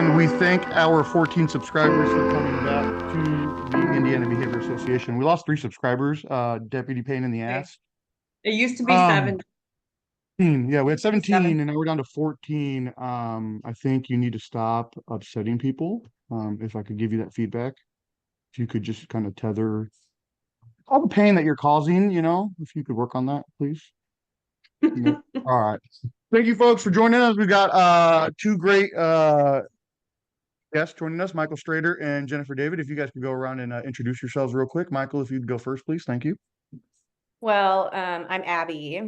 And we thank our 14 subscribers for coming back to the Indiana Behavior Association. We lost 3 subscribers, Deputy Pain in the Okay. ass. It used to be Um, 7. yeah, we had 17 Seven. and now we're down to 14. I think you need to stop upsetting people. If I could give you that feedback, if you could just kind of tether all the pain that you're causing, if you could work on that, please. Yep. All right. Thank you folks for joining us. We got two great guests joining us, Michael Strader and Jennifer David. If you guys could go around and introduce yourselves real quick. Michael, if you'd go first, please. Thank you. Well, I'm Abby.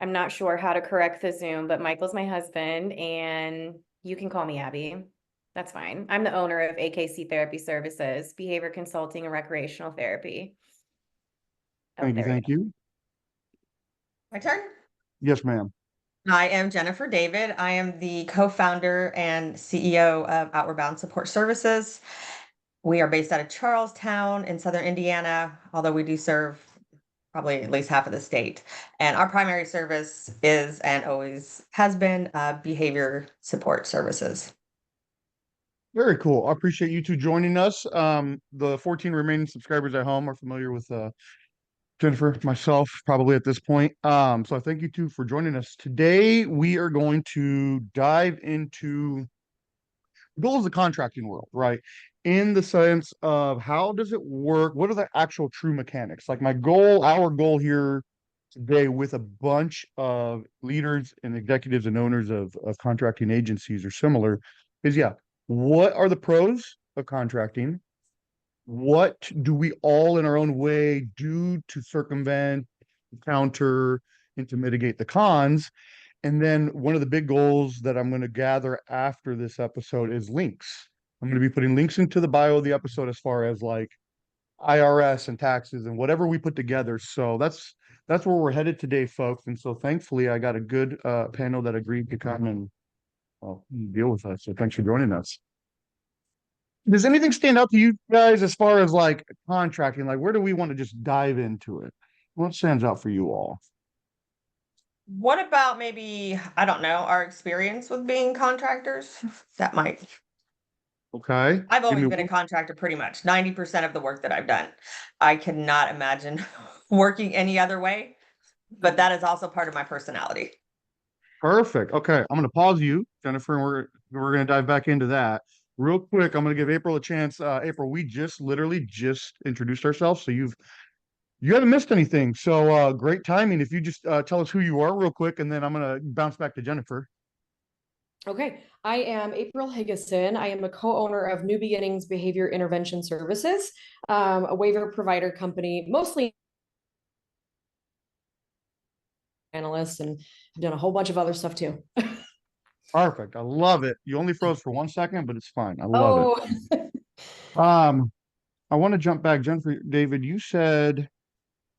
I'm not sure how to correct the Zoom, but Michael's my husband, and you can call me Abby. That's fine. I'm the owner of AKC Therapy Services, Behavior Consulting and Recreational Therapy. Oh, Thank you. there we Thank go. you. My turn. Yes, ma'am. I am Jennifer David. I am the co-founder and CEO of Outward Bound Support Services. We are based out of Charlestown in Southern Indiana, although we do serve probably at least half of the state. And our primary service is and always has been behavior support services. Very cool. I appreciate you two joining us. The 14 remaining subscribers at home are familiar with Jennifer, myself, probably at this point. So I thank you two for joining us. Today, we are going to dive into the goals of the contracting world, right? In the sense of how does it work? What are the actual true mechanics? Like our goal here today with a bunch of leaders and executives and owners of contracting agencies or similar is, yeah, what are the pros of contracting? What do we all in our own way do to circumvent, counter, and to mitigate the cons? And then one of the big goals that I'm going to gather after this episode is links. I'm going to be putting links into the bio of the episode as far as like IRS and taxes and whatever we put together. So that's where we're headed today, folks. And so thankfully I got a good panel that agreed to come and deal with us. So thanks for joining us. Does anything stand out to you guys as far as like contracting? Like where do we want to just dive into it? What stands out for you all? What about maybe, I don't know, our experience with being contractors? That might. Okay. I've Give always me been a one. contractor pretty much 90% of the work that I've done. I cannot imagine working any other way, but that is also part of my personality. Perfect. Okay. I'm gonna pause you, Jennifer, and we're gonna dive back into that. Real quick, I'm gonna give April a chance. April, we just literally just introduced ourselves, so you haven't missed anything. So great timing. If you just tell us who you are real quick, and then I'm gonna bounce back to Jennifer. Okay, I am April Higgison. I am a co-owner of New Beginnings Behavior Intervention Services, a waiver provider company, mostly analysts, and I've done a whole bunch of other stuff too. Perfect. I love it. You only froze for 1 second, but it's fine. I love it. Oh, Um, I want to jump back, Jennifer. David, you said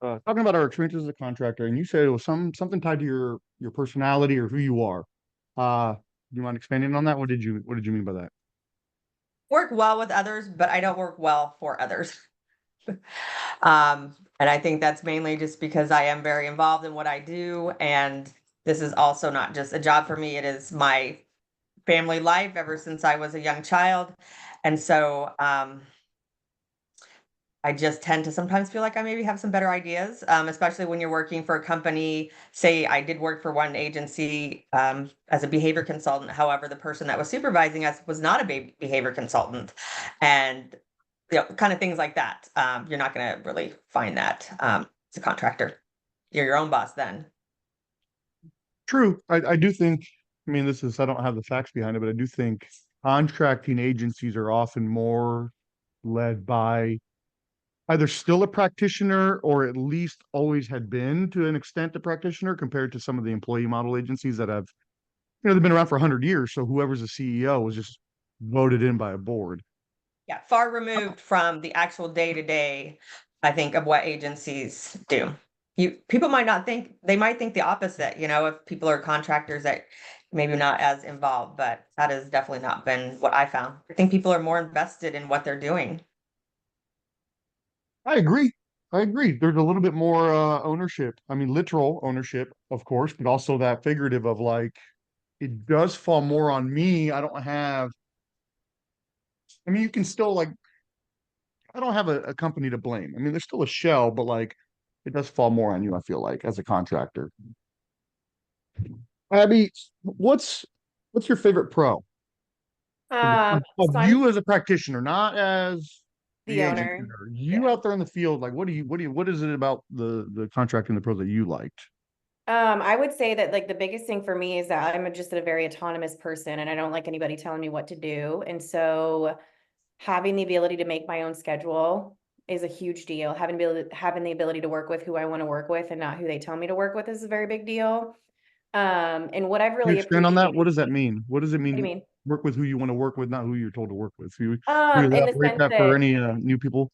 talking about our experiences as a contractor, and you said it was something tied to your personality or who you are. Do you mind expanding on that? What did you mean by that? Work well with others, but I don't work well for others. And I think that's mainly just because I am very involved in what I do. And this is also not just a job for me, it is my family life ever since I was a young child. And so I just tend to sometimes feel like I maybe have some better ideas, especially when you're working for a company. Say I did work for one agency as a behavior consultant. However, the person that was supervising us was not a behavior consultant. And kind of things like that. You're not going to really find that as a contractor. You're your own boss then. True. I do think, I mean, I don't have the facts behind it, but I do think contracting agencies are often more led by either still a practitioner or at least always had been to an extent a practitioner compared to some of the employee model agencies that have, they've been around for 100 years. So whoever's the CEO was just voted in by a board. Yeah, far removed from the actual day to day, I think, of what agencies do. People might not think they might think the opposite, if people are contractors that maybe not as involved, but that has definitely not been what I found. I think people are more invested in what they're doing. I agree. I agree. There's a little bit more ownership. I mean, literal ownership, of course, but also that figurative of like, it does fall more on me. I don't have I mean, you can still like, I don't have a company to blame. I mean, there's still a shell, but like, it does fall more on you, I feel like, as a contractor. Abby, what's what's your favorite pro of So I'm you as a practitioner, not as the the agent owner. owner? You Yeah. out there in the field, like what is it about the contracting the pros that you liked? I would say that like the biggest thing for me is that I'm just a very autonomous person and I don't like anybody telling me what to do. And so having the ability to make my own schedule is a huge deal. Having the ability to work with who I want to work with and not who they tell me to work with is a very big deal. And what I've Can you really expand on that? appreciated, What does that mean? What does it what do you mean? mean? Work with who you want to work with, not who you're told to work with. Can you In the elaborate sense that for that any new people?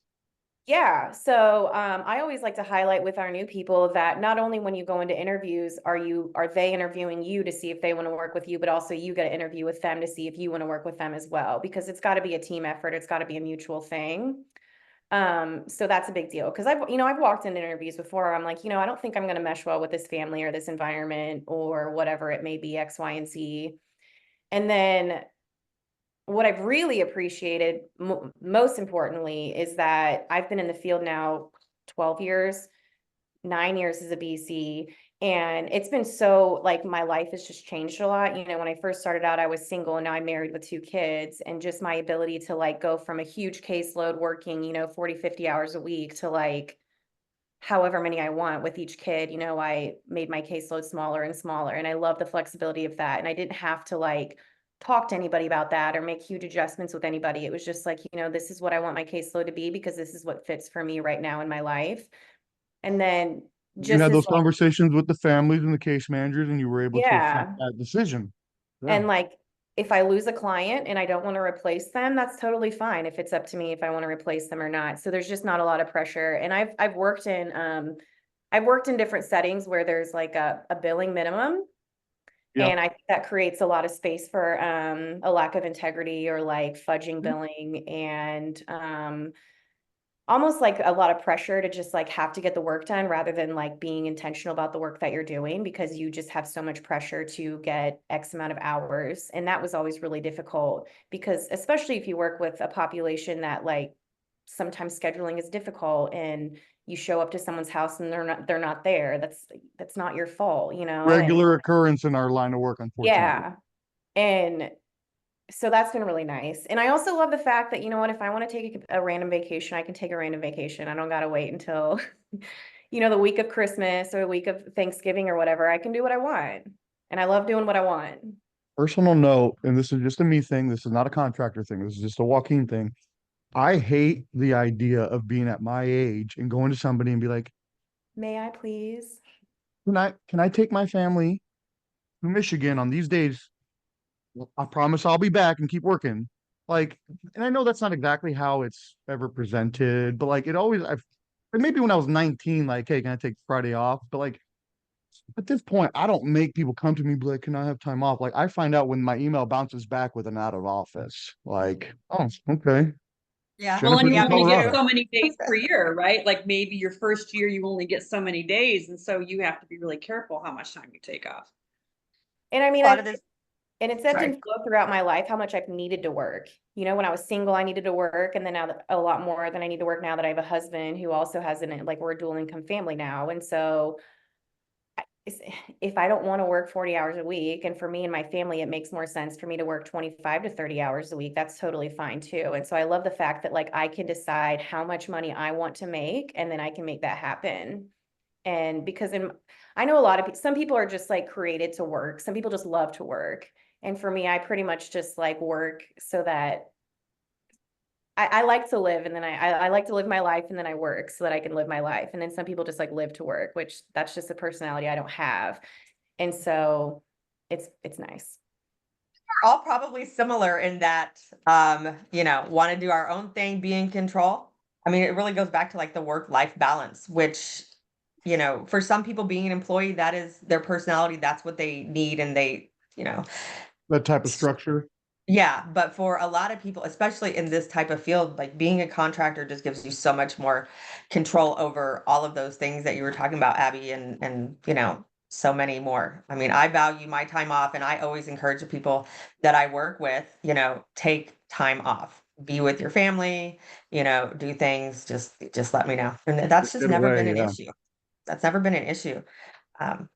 yeah. So I always like to highlight with our new people that not only when you go into interviews are they interviewing you to see if they want to work with you, but also you get to interview with them to see if you want to work with them as well, because it's got to be a team effort. It's got to be a mutual thing. So that's a big deal because I've walked into interviews before. I'm like, I don't think I'm going to mesh well with this family or this environment or whatever it may be, X, Y, and Z. And then what I've really appreciated most importantly is that I've been in the field now 12 years, 9 years as a BC. And it's been so like my life has just changed a lot. When I first started out, I was single and now I'm married with 2 kids. And just my ability to like go from a huge caseload working, 40, 50 hours a week to like however many I want with each kid, I made my caseload smaller and smaller. And I love the flexibility of that. And I didn't have to like talk to anybody about that or make huge adjustments with anybody. It was just like, this is what I want my caseload to be because this is what fits for me right now in my life. And then You just had as those like, conversations with the families and the case managers, and you were able to affect yeah. that decision. Yeah. And like, if I lose a client and I don't want to replace them, that's totally fine. If it's up to me if I want to replace them or not. So there's just not a lot of pressure. And I've worked in different settings where there's like a billing minimum. Yeah. And I think that creates a lot of space for a lack of integrity or like fudging billing and almost like a lot of pressure to just like have to get the work done rather than like being intentional about the work that you're doing because you just have so much pressure to get X amount of hours. And that was always really difficult because especially if you work with a population that like sometimes scheduling is difficult and you show up to someone's house and they're not there. That's not your fault, and Regular occurrence in our line of work, unfortunately. yeah. And so that's been really nice. And I also love the fact that, if I want to take a random vacation, I can take a random vacation. I don't got to wait until, the week of Christmas or the week of Thanksgiving or whatever. I can do what I want. And I love doing what I want. Personal note, and this is just a me thing. This is not a contractor thing. This is just a Joaquin thing. I hate the idea of being at my age and going to somebody and be like, May I please? can I take my family to Michigan on these days? I promise I'll be back and keep working. Like, and I know that's not exactly how it's ever presented, but like it always I've and maybe when I was 19, like, hey, can I take Friday off? But like at this point, I don't make people come to me and be like, can I have time off? Like I find out when my email bounces back with an out of office. Like, oh, okay. Yeah. Well, and Jennifer's you in Yeah, only me get Colorado. too. so many days per year, right? Like maybe your first year, you only get so many days. And so you have to be really careful how much time you take off. And I mean, A lot of this, and it's ebbed sorry. and flowed throughout my life how much I've needed to work. When I was single, I needed to work. And then now a lot more than I need to work now that I have a husband who also has like we're a dual income family now. And so if I don't want to work 40 hours a week, and for me and my family, it makes more sense for me to work 25 to 30 hours a week, that's totally fine too. And so I love the fact that like I can decide how much money I want to make, and then I can make that happen. And because I know a lot of some people are just like created to work. Some people just love to work. And for me, I pretty much just like work so that I like to live and then I like to live my life and then I work so that I can live my life. And then some people just like live to work, which that's just a personality I don't have. And so it's nice. We're all probably similar in that, want to do our own thing, be in control. I mean, it really goes back to like the work-life balance, which, for some people being an employee, that is their personality. That's what they need. And That type of structure. yeah, but for a lot of people, especially in this type of field, like being a contractor just gives you so much more control over all of those things that you were talking about, Abby, and so many more. I mean, I value my time off, and I always encourage the people that I work with, take time off. be with your family, do things, just let me know. And that's just Get never away, been an yeah. issue. That's never been an issue. Um,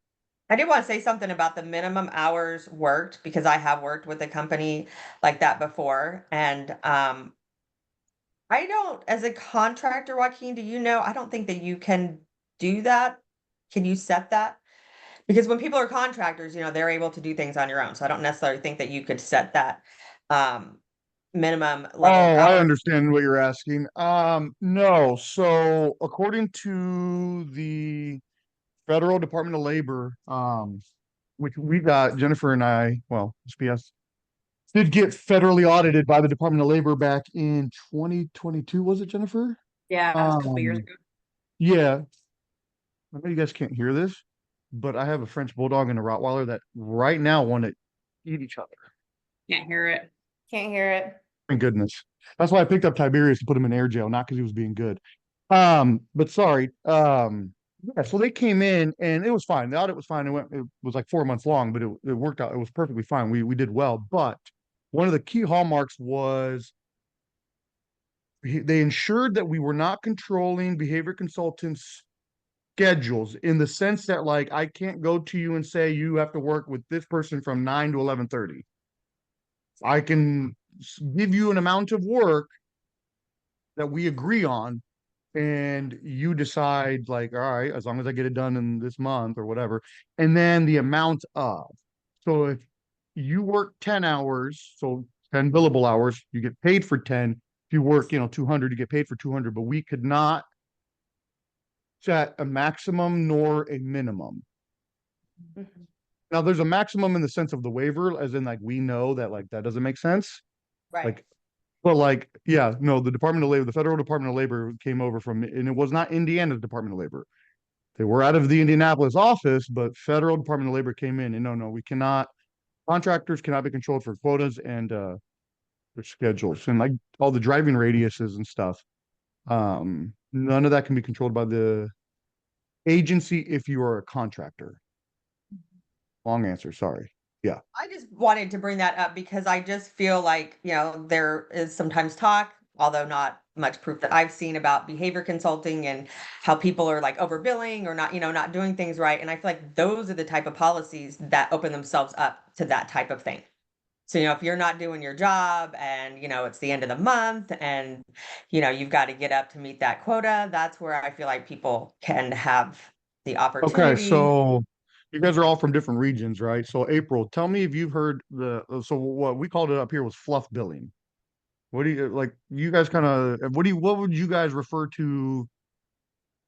I did want to say something about the minimum hours worked because I have worked with a company like that before. And I don't, as a contractor, Joaquin, do you know? I don't think that you can do that. Can you set that? Because when people are contractors, they're able to do things on your own. So I don't necessarily think that you could set that um, minimum Oh, level of I hours. understand what you're asking. No. So according to the Federal Department of Labor, which we got, Jennifer and I, well, SPS, did get federally audited by the Department of Labor back in 2022, was it, Jennifer? Yeah, that's a couple years Um, ago. yeah. I know you guys can't hear this, but I have a French Bulldog and a Rottweiler that right now want to eat each other. Can't hear it. Can't hear it. Thank goodness. That's why I picked up Tiberius to put him in air jail, not because he was being good. But sorry. Yeah, so they came in and it was fine. The audit was fine. It was like 4 months long, but it worked out. It was perfectly fine. We did well. But one of the key hallmarks was they ensured that we were not controlling behavior consultants' schedules in the sense that, like, I can't go to you and say you have to work with this person from 9 to 11:30. I can give you an amount of work that we agree on, and you decide, like, all right, as long as I get it done in this month or whatever, and then the amount of. So if you work 10 hours, so 10 billable hours, you get paid for 10. If you work, 200, you get paid for 200, but we could not set a maximum nor a minimum. Mhm. Now there's a maximum in the sense of the waiver, as in, like, we know that, like, that doesn't make sense. Right. Like, but, like, yeah, no, the Department of Labor, the Federal Department of Labor came over from, and it was not Indiana's Department of Labor. They were out of the Indianapolis office, but Federal Department of Labor came in and no, we cannot, contractors cannot be controlled for quotas and their schedules and, like, all the driving radiuses and stuff. None of that can be controlled by the agency if you are a contractor. Long answer, sorry. Yeah. I just wanted to bring that up because I just feel like, there is sometimes talk, although not much proof that I've seen about behavior consulting and how people are like overbilling or not, not doing things right. And I feel like those are the type of policies that open themselves up to that type of thing. So, if you're not doing your job and, it's the end of the month and, you've got to get up to meet that quota, that's where I feel like people can have the Okay, opportunity. so you guys are all from different regions, right? So April, tell me if you've heard so what we called it up here was fluff billing. What do you, like, you guys kind of, what would you guys refer to?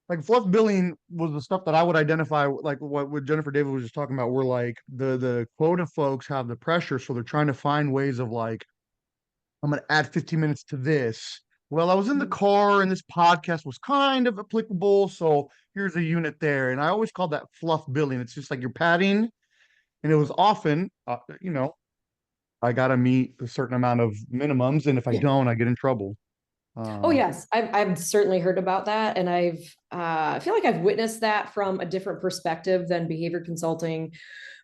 Like, fluff billing was the stuff that I would identify, like what Jennifer David was just talking about, where, like, the quota folks have the pressure, so they're trying to find ways of, like, I'm gonna add 15 minutes to this. Well, I was in the car and this podcast was kind of applicable, so here's a unit there. And I always called that fluff billing. It's just like you're padding, and it was often, I gotta meet a certain amount of minimums, and if I Yeah. don't, I get in trouble. Oh yes, I've certainly heard about that, and I feel like I've witnessed that from a different perspective than behavior consulting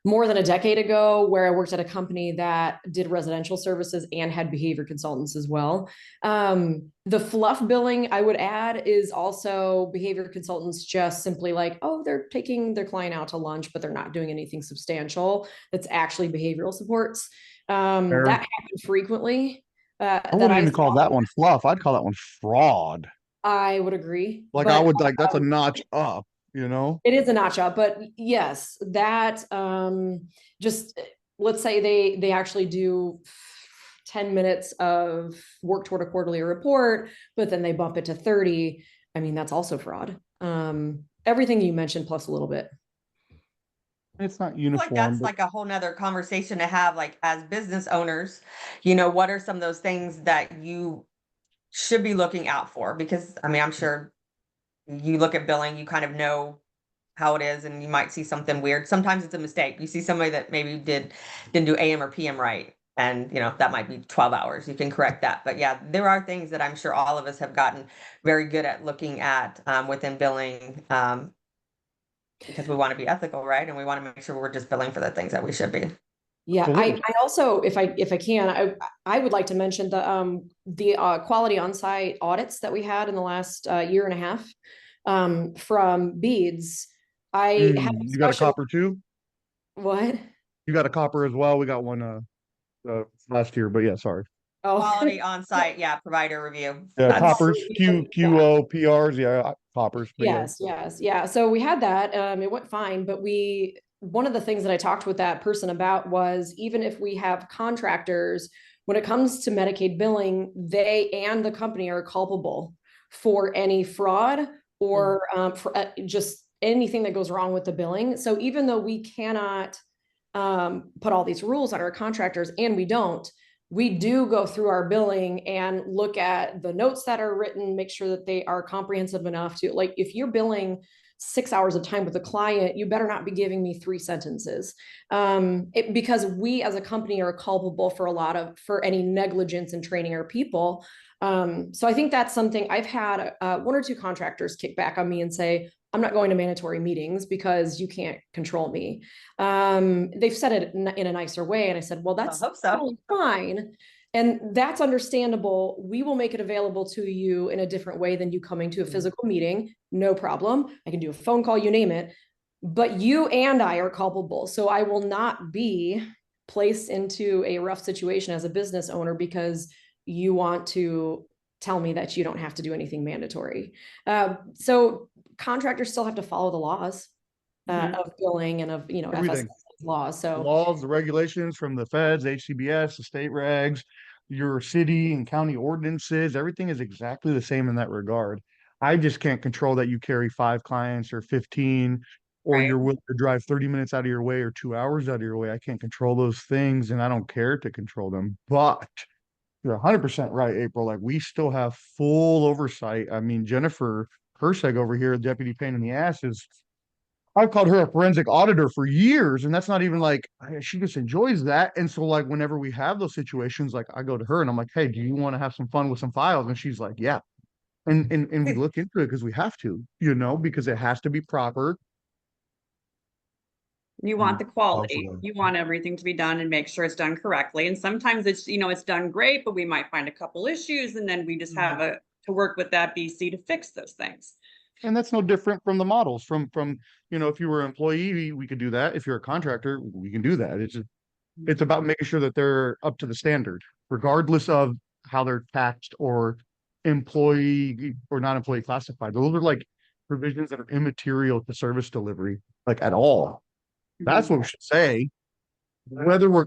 more than a decade ago, where I worked at a company that did residential services and had behavior consultants as well. The fluff billing, I would add, is also behavior consultants just simply like, oh, they're taking their client out to lunch, but they're not doing anything substantial. That's actually behavioral supports. Fair. That happened frequently. I That wouldn't I even call saw. that one fluff. I'd call that one fraud. I would agree, Like, I but would, like, that's a notch up, you know? it is a notch up. But yes, that just let's say they actually do 10 minutes of work toward a quarterly report, but then they bump it to 30. I mean, that's also fraud. Everything you mentioned plus a little bit. It's not I feel like uniform, that's but like a whole nother conversation to have, like as business owners, what are some of those things that you should be looking out for? Because I mean, I'm sure you look at billing, you kind of know how it is, and you might see something weird. Sometimes it's a mistake. You see somebody that maybe didn't do AM or PM right, and that might be 12 hours. You can correct that. But yeah, there are things that I'm sure all of us have gotten very good at looking at within billing, because we want to be ethical, right? And we want to make sure we're just billing for the things that we should be. Yeah, Absolutely. I also, if I can, I would like to mention the quality on-site audits that we had in the last year and a half from beads. I had a You got a discussion. copper too? What? You got a copper as well? We got one last year, but yeah, sorry. Oh, Quality on-site, yeah, provider review. Yeah, That's coppers, Yeah. QOPRs, yeah, coppers, but yeah. Yes. Yeah. So we had that. It went fine, but one of the things that I talked with that person about was even if we have contractors, when it comes to Medicaid billing, they and the company are culpable for any fraud or for just anything that goes wrong with the billing. So even though we cannot put all these rules on our contractors, and we do go through our billing and look at the notes that are written, make sure that they are comprehensive enough to, like, if you're billing 6 hours of time with a client, you better not be giving me 3 sentences. Because we as a company are culpable for any negligence in training our people. So I think that's something I've had 1 or 2 contractors kick back on me and say, I'm not going to mandatory meetings because you can't control me. They've said it in a nicer way. And I said, well, that's hope so. totally fine. And that's understandable. We will make it available to you in a different way than you coming to a physical meeting. No problem. I can do a phone call, you name it. But you and I are culpable. So I will not be placed into a rough situation as a business owner because you want to tell me that you don't have to do anything mandatory. So contractors still have to follow the laws of billing and of, Everything. FSS laws. The So laws, the regulations from the feds, HCBS, the state regs, your city and county ordinances, everything is exactly the same in that regard. I just can't control that you carry 5 clients or 15, or Right. you're willing to drive 30 minutes out of your way or 2 hours out of your way. I can't control those things, and I don't care to control them. But you're 100% right, April. Like, we still have full oversight. I mean, Jennifer Kerseg over here, Deputy Pain in the Ass, is I've called her a forensic auditor for years, and that's not even like she just enjoys that. And so, like, whenever we have those situations, like, I go to her and I'm like, "Hey, do you want to have some fun with some files?" And she's like, "Yeah." And we look into it because we have to, because it has to be proper. You want the quality. Awesome. You want everything to be done and make sure it's done correctly. And sometimes it's done great, but we might find a couple issues and then we just have to work with that BC to fix those things. And that's no different from the models. From if you were an employee, we could do that. If you're a contractor, we can do that. It's about making sure that they're up to the standard, regardless of how they're taxed or employee or non-employee classified. Those are like provisions that are immaterial to service delivery, like at all. That's what we should say. Whether we're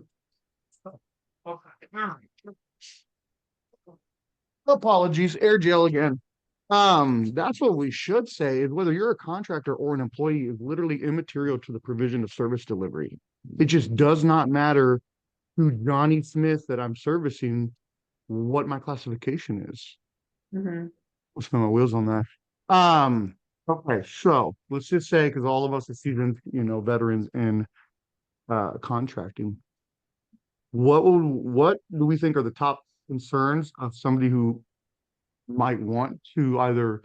apologies, air gel again. That's what we should say is whether you're a contractor or an employee is literally immaterial to the provision of service delivery. It just does not matter to Johnny Smith that I'm servicing what my classification is. I'll spin my wheels on that. Okay, so let's just say, because all of us are seasoned, veterans in contracting, what do we think are the top concerns of somebody who might want to either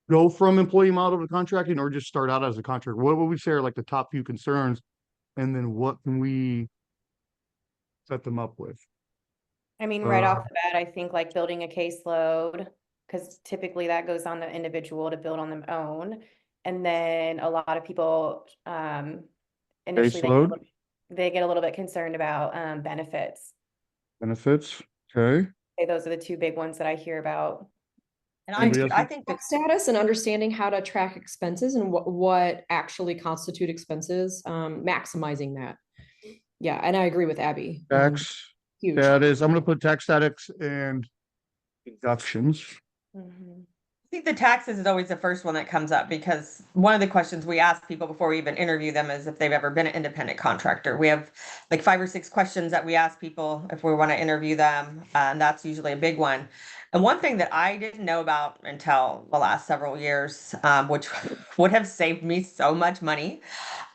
go from employee model to contracting or just start out as a contractor? What would we say are like the top few concerns, and then what can we set them up with? I mean, right off the bat, I think like building a caseload, because typically that goes on the individual to build on their own. And then a lot of people initially Caseload? they get a little bit concerned about benefits. Benefits, okay. Okay, those are the 2 big ones that I hear about. And Anybody else? I think that tax status and understanding how to track expenses and what actually constitute expenses, maximizing that. Yeah, and I agree with Abby. Tax Huge. status. I'm going to put tax status and deductions. I think the taxes is always the first one that comes up because one of the questions we ask people before we even interview them is if they've ever been an independent contractor. We have like 5 or 6 questions that we ask people if we want to interview them, and that's usually a big one. And one thing that I didn't know about until the last several years, which would have saved me so much money,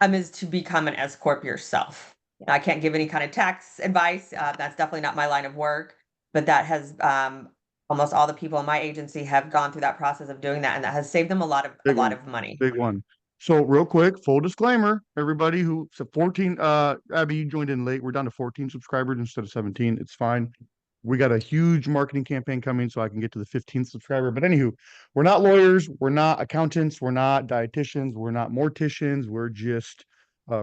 is to become an S corp yourself. Now, I can't give any kind of tax advice. That's definitely not my line of work, but that has almost all the people in my agency have gone through that process of doing that, and that has saved them a lot of money. Big one. So real quick, full disclaimer, everybody who, so 14, Abby, you joined in late. We're down to 14 subscribers instead of 17. It's fine. We got a huge marketing campaign coming so I can get to the 15th subscriber. But anywho, we're not lawyers, we're not accountants, we're not dietitians, we're not morticians, we're just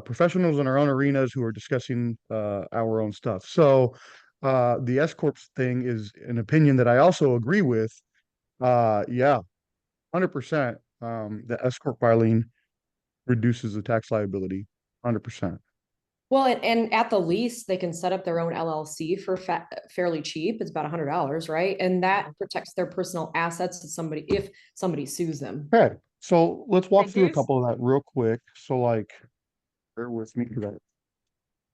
professionals in our own arenas who are discussing our own stuff. So the S Corp thing is an opinion that I also agree with. Yeah, 100%. The S Corp filing reduces the tax liability 100%. Well, and at the least, they can set up their own LLC for fairly cheap. It's about $100, right? And that protects their personal assets if somebody sues them. Okay, so let's walk I through a do- couple of that real quick. So like, bear with me for that.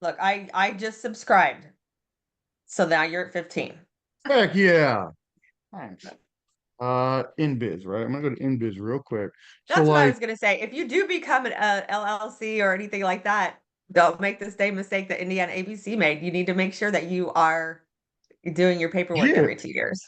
Look, I just subscribed. So now you're at 15. Heck yeah. Thanks. InBiz, right? I'm gonna go to InBiz real quick. That's So what I like, was gonna say. If you do become an LLC or anything like that, don't make the same mistake that Indiana ABC made. You need to make sure that you are doing your paperwork yeah. every 2 years.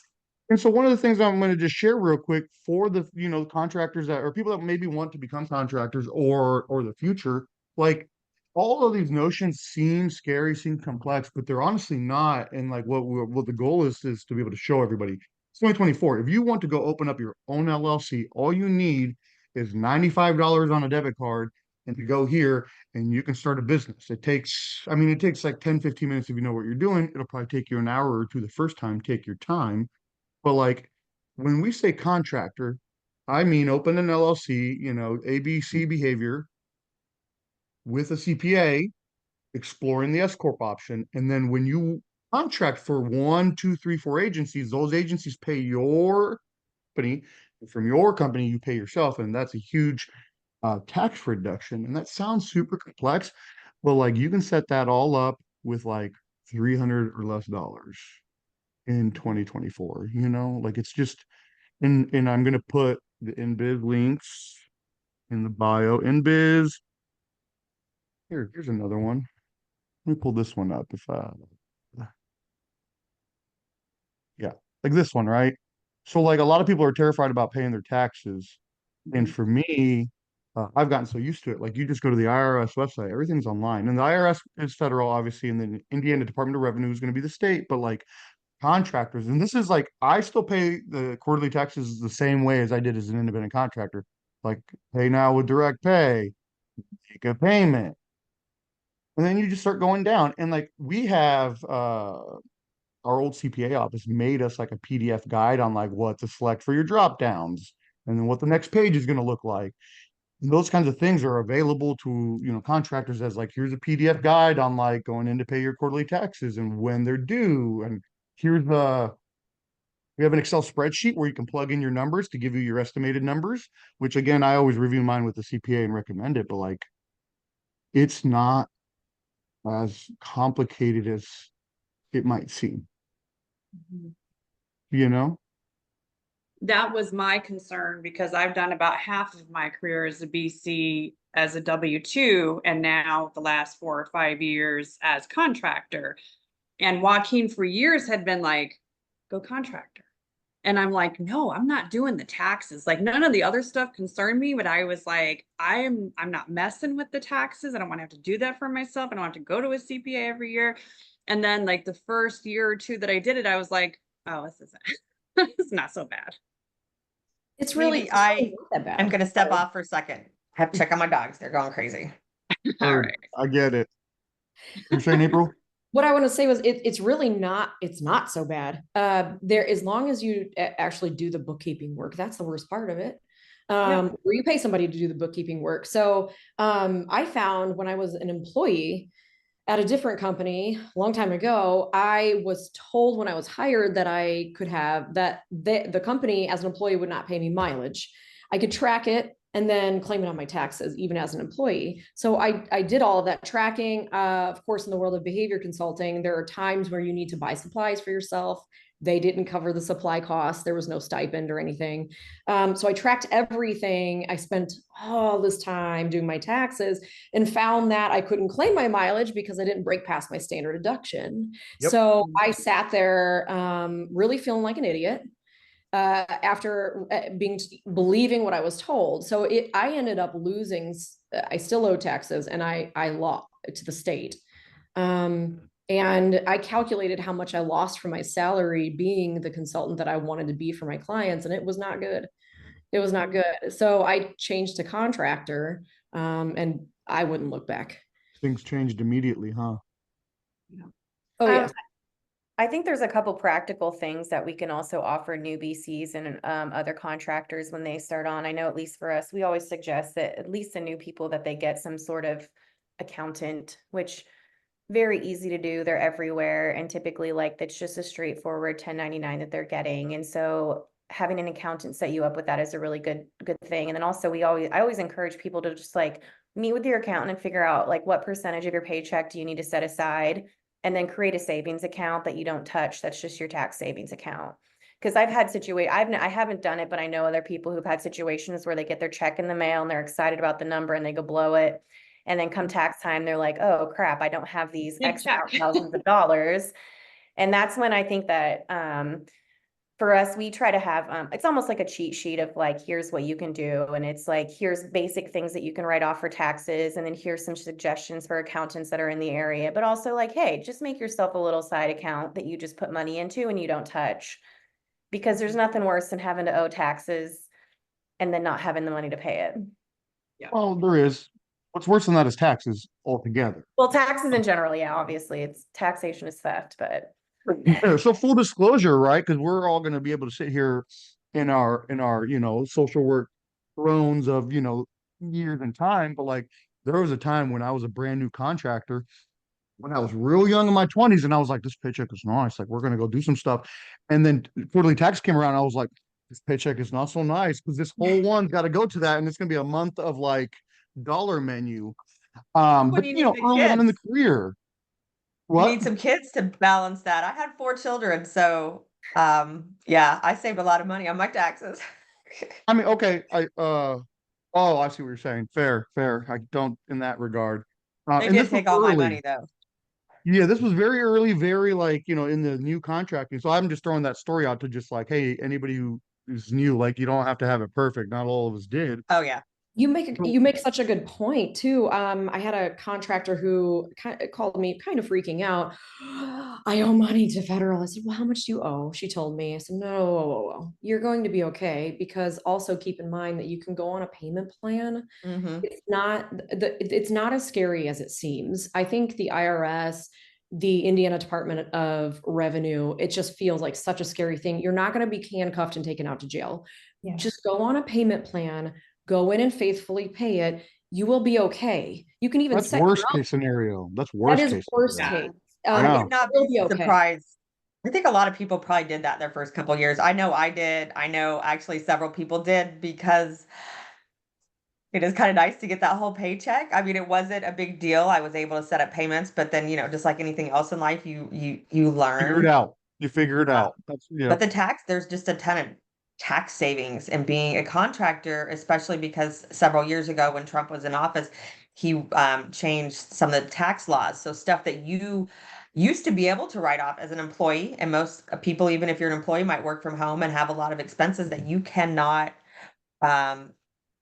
And so one of the things I'm going to just share real quick for the, contractors that, or people that maybe want to become contractors or the future, like all of these notions seem scary, seem complex, but they're honestly not. And like what the goal is to be able to show everybody. It's 2024. If you want to go open up your own LLC, all you need is $95 on a debit card and to go here and you can start a business. It takes like 10, 15 minutes if you know what you're doing. It'll probably take you an hour or two the first time. Take your time, but like when we say contractor, I mean open an LLC, ABC behavior with a CPA, exploring the S Corp option. And then when you contract for one, two, three, four agencies, those agencies pay your company. And from your company, you pay yourself. And that's a huge tax reduction. And that sounds super complex, but like you can set that all up with like 300 or less dollars in 2024, like it's just. And I'm gonna put the InBiz links in the bio. InBiz. Here's another one. Let me pull this one up. If yeah, like this one, right? So like a lot of people are terrified about paying their taxes, and for me, I've gotten so used to it. Like you just go to the IRS website, everything's online, and the IRS is federal, obviously, and then Indiana Department of Revenue is going to be the state, but like contractors, and this is like I still pay the quarterly taxes the same way as I did as an independent contractor. Like pay now with direct pay, make a payment, and then you just start going down. And like we have our old CPA office made us like a PDF guide on like what to select for your drop downs and then what the next page is going to look like. And those kinds of things are available to, contractors as like, here's a PDF guide on like going in to pay your quarterly taxes and when they're due. And here's we have an Excel spreadsheet where you can plug in your numbers to give you your estimated numbers, which again, I always review mine with the CPA and recommend it, but like it's not as complicated as it might seem, Mhm. you know? That was my concern because I've done about half of my career as a BC as a W-2 and now the last 4 or 5 years as contractor. And Joaquin for years had been like, go contractor. And I'm like, no, I'm not doing the taxes. Like none of the other stuff concerned me, but I was like, I'm not messing with the taxes. I don't want to have to do that for myself. I don't have to go to a CPA every year. And then like the first year or two that I did it, I was like, oh, this isn't it's not so bad. It's Maybe not that bad. I'm gonna step off for a second. Have to check on my dogs. They're going crazy. All right. I get it. You're saying April? What I want to say was it's really not, it's not so bad. There, as long as you actually do the bookkeeping work, that's the worst part of it. Where you pay somebody to do the bookkeeping work. So I found when I was an employee at a different company a long time ago, I was told when I was hired that I could have that the company as an employee would not pay me mileage. I could track it and then claim it on my taxes, even as an employee. So I did all of that tracking. Of course, in the world of behavior consulting, there are times where you need to buy supplies for yourself. They didn't cover the supply costs. There was no stipend or anything. So I tracked everything. I spent all this time doing my taxes and found that I couldn't claim my mileage because I didn't break past my standard deduction. Yep. So I sat there really feeling like an idiot. after believing what I was told. So I ended up losing, I still owe taxes, and I lost to the state. And I calculated how much I lost from my salary being the consultant that I wanted to be for my clients, and it was not good. It was not good. So I changed to contractor, and I wouldn't look back. Things changed immediately, huh? Oh yeah. I think there's a couple practical things that we can also offer new BCs and other contractors when they start on. I know at least for us, we always suggest that at least the new people that they get some sort of accountant, which very easy to do. They're everywhere. And typically like that's just a straightforward 1099 that they're getting. And so having an accountant set you up with that is a really good thing. And then also I always encourage people to just like meet with your accountant and figure out like what percentage of your paycheck do you need to set aside, and then create a savings account that you don't touch. That's just your tax savings account. Because I've had I haven't done it, but I know other people who've had situations where they get their check in the mail and they're excited about the number and they go blow it. And then come tax time, they're like, oh crap, I don't have these X amount thousands of dollars. And that's when I think that for us, we try to have, it's almost like a cheat sheet of like, here's what you can do. And it's like, here's basic things that you can write off for taxes. And then here's some suggestions for accountants that are in the area, but also like, hey, just make yourself a little side account that you just put money into and you don't touch, because there's nothing worse than having to owe taxes and then not having the money to pay it. Well, there is. What's worse than that is taxes altogether. Well, taxes in general, yeah, obviously it's taxation is theft, but Yeah, so full disclosure, right? Because we're all going to be able to sit here in our social work thrones of years and time. But like there was a time when I was a brand new contractor, when I was real young in my 20s, and I was like, this paycheck is nice. Like we're going to go do some stuff. And then quarterly tax came around. I was like, this paycheck is not so nice because this whole one's got to go to that, and it's going to be a month of like dollar menu. When But you need the early on in the kids. career, You what? need some kids to balance that. I had 4 children, so yeah, I saved a lot of money on my taxes. I mean, okay, oh, I see what you're saying. Fair, fair. I don't in that regard. They And did this was take all my early. money though. Yeah, this was very early, very like, in the new contracting. So I'm just throwing that story out to just like, hey, anybody who is new, like you don't have to have it perfect. Not all of us did. Oh yeah. You make such a good point too. I had a contractor who called me kind of freaking out. I owe money to federal. I said, well, how much do you owe? She told me. I said, no, you're going to be okay, because also keep in mind that you can go on a payment plan. Mm-hmm. It's not as scary as it seems. I think the IRS, the Indiana Department of Revenue, it just feels like such a scary thing. You're not going to be handcuffed and taken out to jail. yeah. Just go on a payment plan, go in and faithfully pay it. You will be okay. You can even That's set worst case scenario. That's that worst is case worst scenario. case. I Yeah. would not You'll be be okay. surprised. I think a lot of people probably did that their first couple years. I know I did. I know actually several people did, because it is kind of nice to get that whole paycheck. I mean, it wasn't a big deal. I was able to set up payments, but then, just like anything else in life, you Figure it learn. out. You figure it out. That's But there's just a ton of tax savings in being a contractor, especially because several years ago when Trump was in office, he changed some of the tax laws. So stuff that you used to be able to write off as an employee, and most people, even if you're an employee, might work from home and have a lot of expenses that you cannot, um,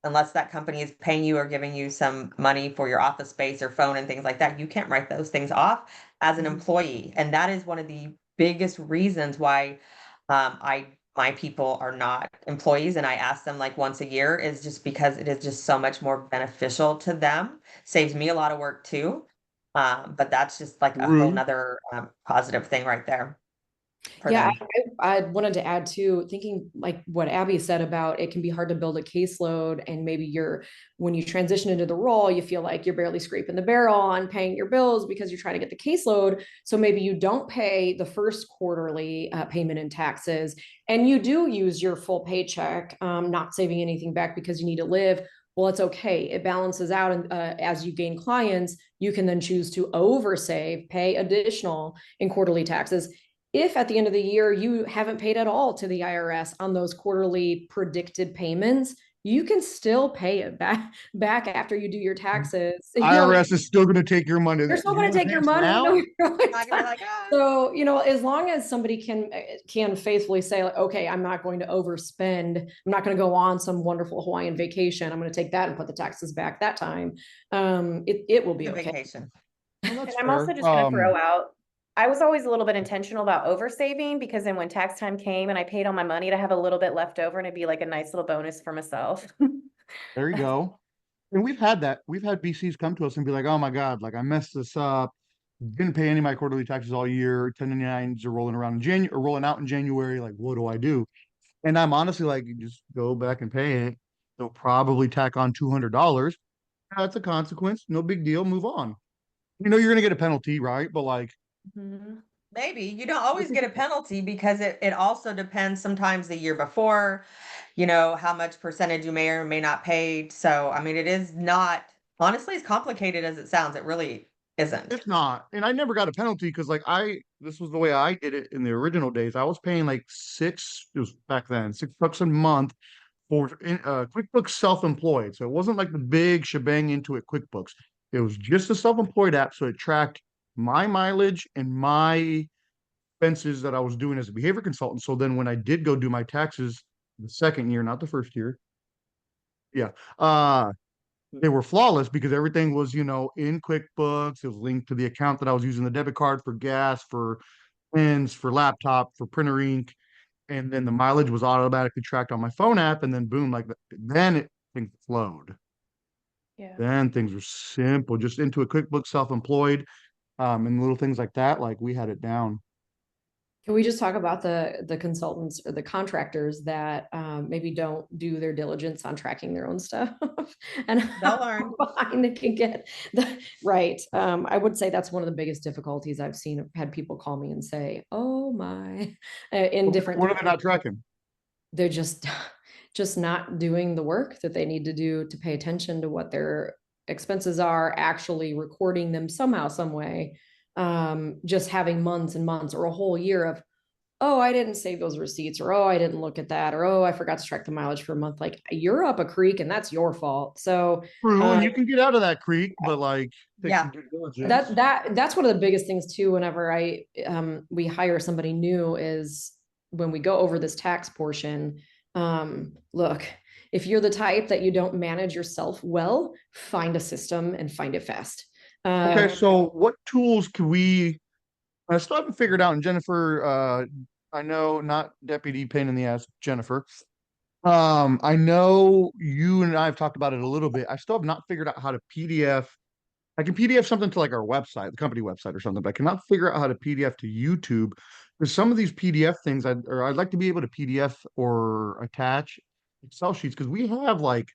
unless that company is paying you or giving you some money for your office space or phone and things like that, you can't write those things off as an employee. And that is one of the biggest reasons why my people are not employees, and I ask them like once a year, is just because it is just so much more beneficial to them. Saves me a lot of work too. But that's just like a whole true. nother positive thing right there for Yeah, them. I wanted to add too, thinking like what Abby said about it can be hard to build a caseload, and maybe when you transition into the role, you feel like you're barely scraping the barrel on paying your bills because you're trying to get the caseload. So maybe you don't pay the first quarterly payment in taxes, and you do use your full paycheck, not saving anything back because you need to live. Well, it's okay. It balances out, and as you gain clients, you can then choose to oversave, pay additional in quarterly taxes. If at the end of the year you haven't paid at all to the IRS on those quarterly predicted payments, you can still pay it back after you do your taxes. You know, IRS is still going to take your money. they're still You going to want take your tax money. now? No, you're Not gonna be like, ah. so, you know, as long as somebody can faithfully say, like, okay, I'm not going to overspend. I'm not going to go on some wonderful Hawaiian vacation. I'm going to take that and put the taxes back that time. It will be The okay. vacation. Well, that's And I'm also fair. just gonna throw out, I was always a little bit intentional about oversaving because then when tax time came and I paid all my money to have a little bit left over and it'd be like a nice little bonus for myself. There you go. And we've had that. We've had BCs come to us and be like, "Oh my God, like I messed this up. Didn't pay any of my quarterly taxes all year. 1099s are rolling around in January or rolling out in January. Like, what do I do?" And I'm honestly like, you just go back and pay it. They'll probably tack on $200. That's a consequence. No big deal. Move on. You know, you're gonna get a penalty, right? But like, Mhm. Maybe you don't always get a penalty because it also depends sometimes the year before, how much percentage you may or may not paid. So, I mean, it is not honestly as complicated as it sounds. It really isn't. it's not. And I never got a penalty because like this was the way I did it in the original days. I was paying like it was back then, $6 a month for QuickBooks self-employed. So it wasn't like the big shebang into it QuickBooks. It was just a self-employed app. So it tracked my mileage and my expenses that I was doing as a behavior consultant. So then when I did go do my taxes the second year, not the first year, yeah, they were flawless because everything was, in QuickBooks. It was linked to the account that I was using the debit card for gas, for pens, for laptop, for printer ink. And then the mileage was automatically tracked on my phone app. And then boom, things flowed. Yeah. Then things were simple, just into a QuickBooks self-employed, and little things like that. Like we had it down. Can we just talk about the consultants or the contractors that maybe don't do their diligence on tracking their own stuff and They'll how learn. behind it can get right. I would say that's one of the biggest difficulties I've seen. I've had people call me and say, "Oh my," in different. What are they not tracking? They're just not doing the work that they need to do to pay attention to what their expenses are, actually recording them somehow, some way. Just having months and months or a whole year of, oh, I didn't save those receipts, or oh, I didn't look at that, or oh, I forgot to track the mileage for a month. Like, you're up a creek and that's your fault. So True, and you can get out of that creek, but like take some Yeah. due diligence. that's one of the biggest things too, whenever we hire somebody new, is when we go over this tax portion. Look, if you're the type that you don't manage yourself well, find a system and find it fast. Okay, so what tools can I still haven't figured out, and Jennifer, I know not deputy pain in the ass, Jennifer. I know you and I have talked about it a little bit. I still have not figured out how to PDF. I can PDF something to like our website, the company website or something, but I cannot figure out how to PDF to YouTube. There's some of these PDF things I'd like to be able to PDF or attach Excel sheets because we have like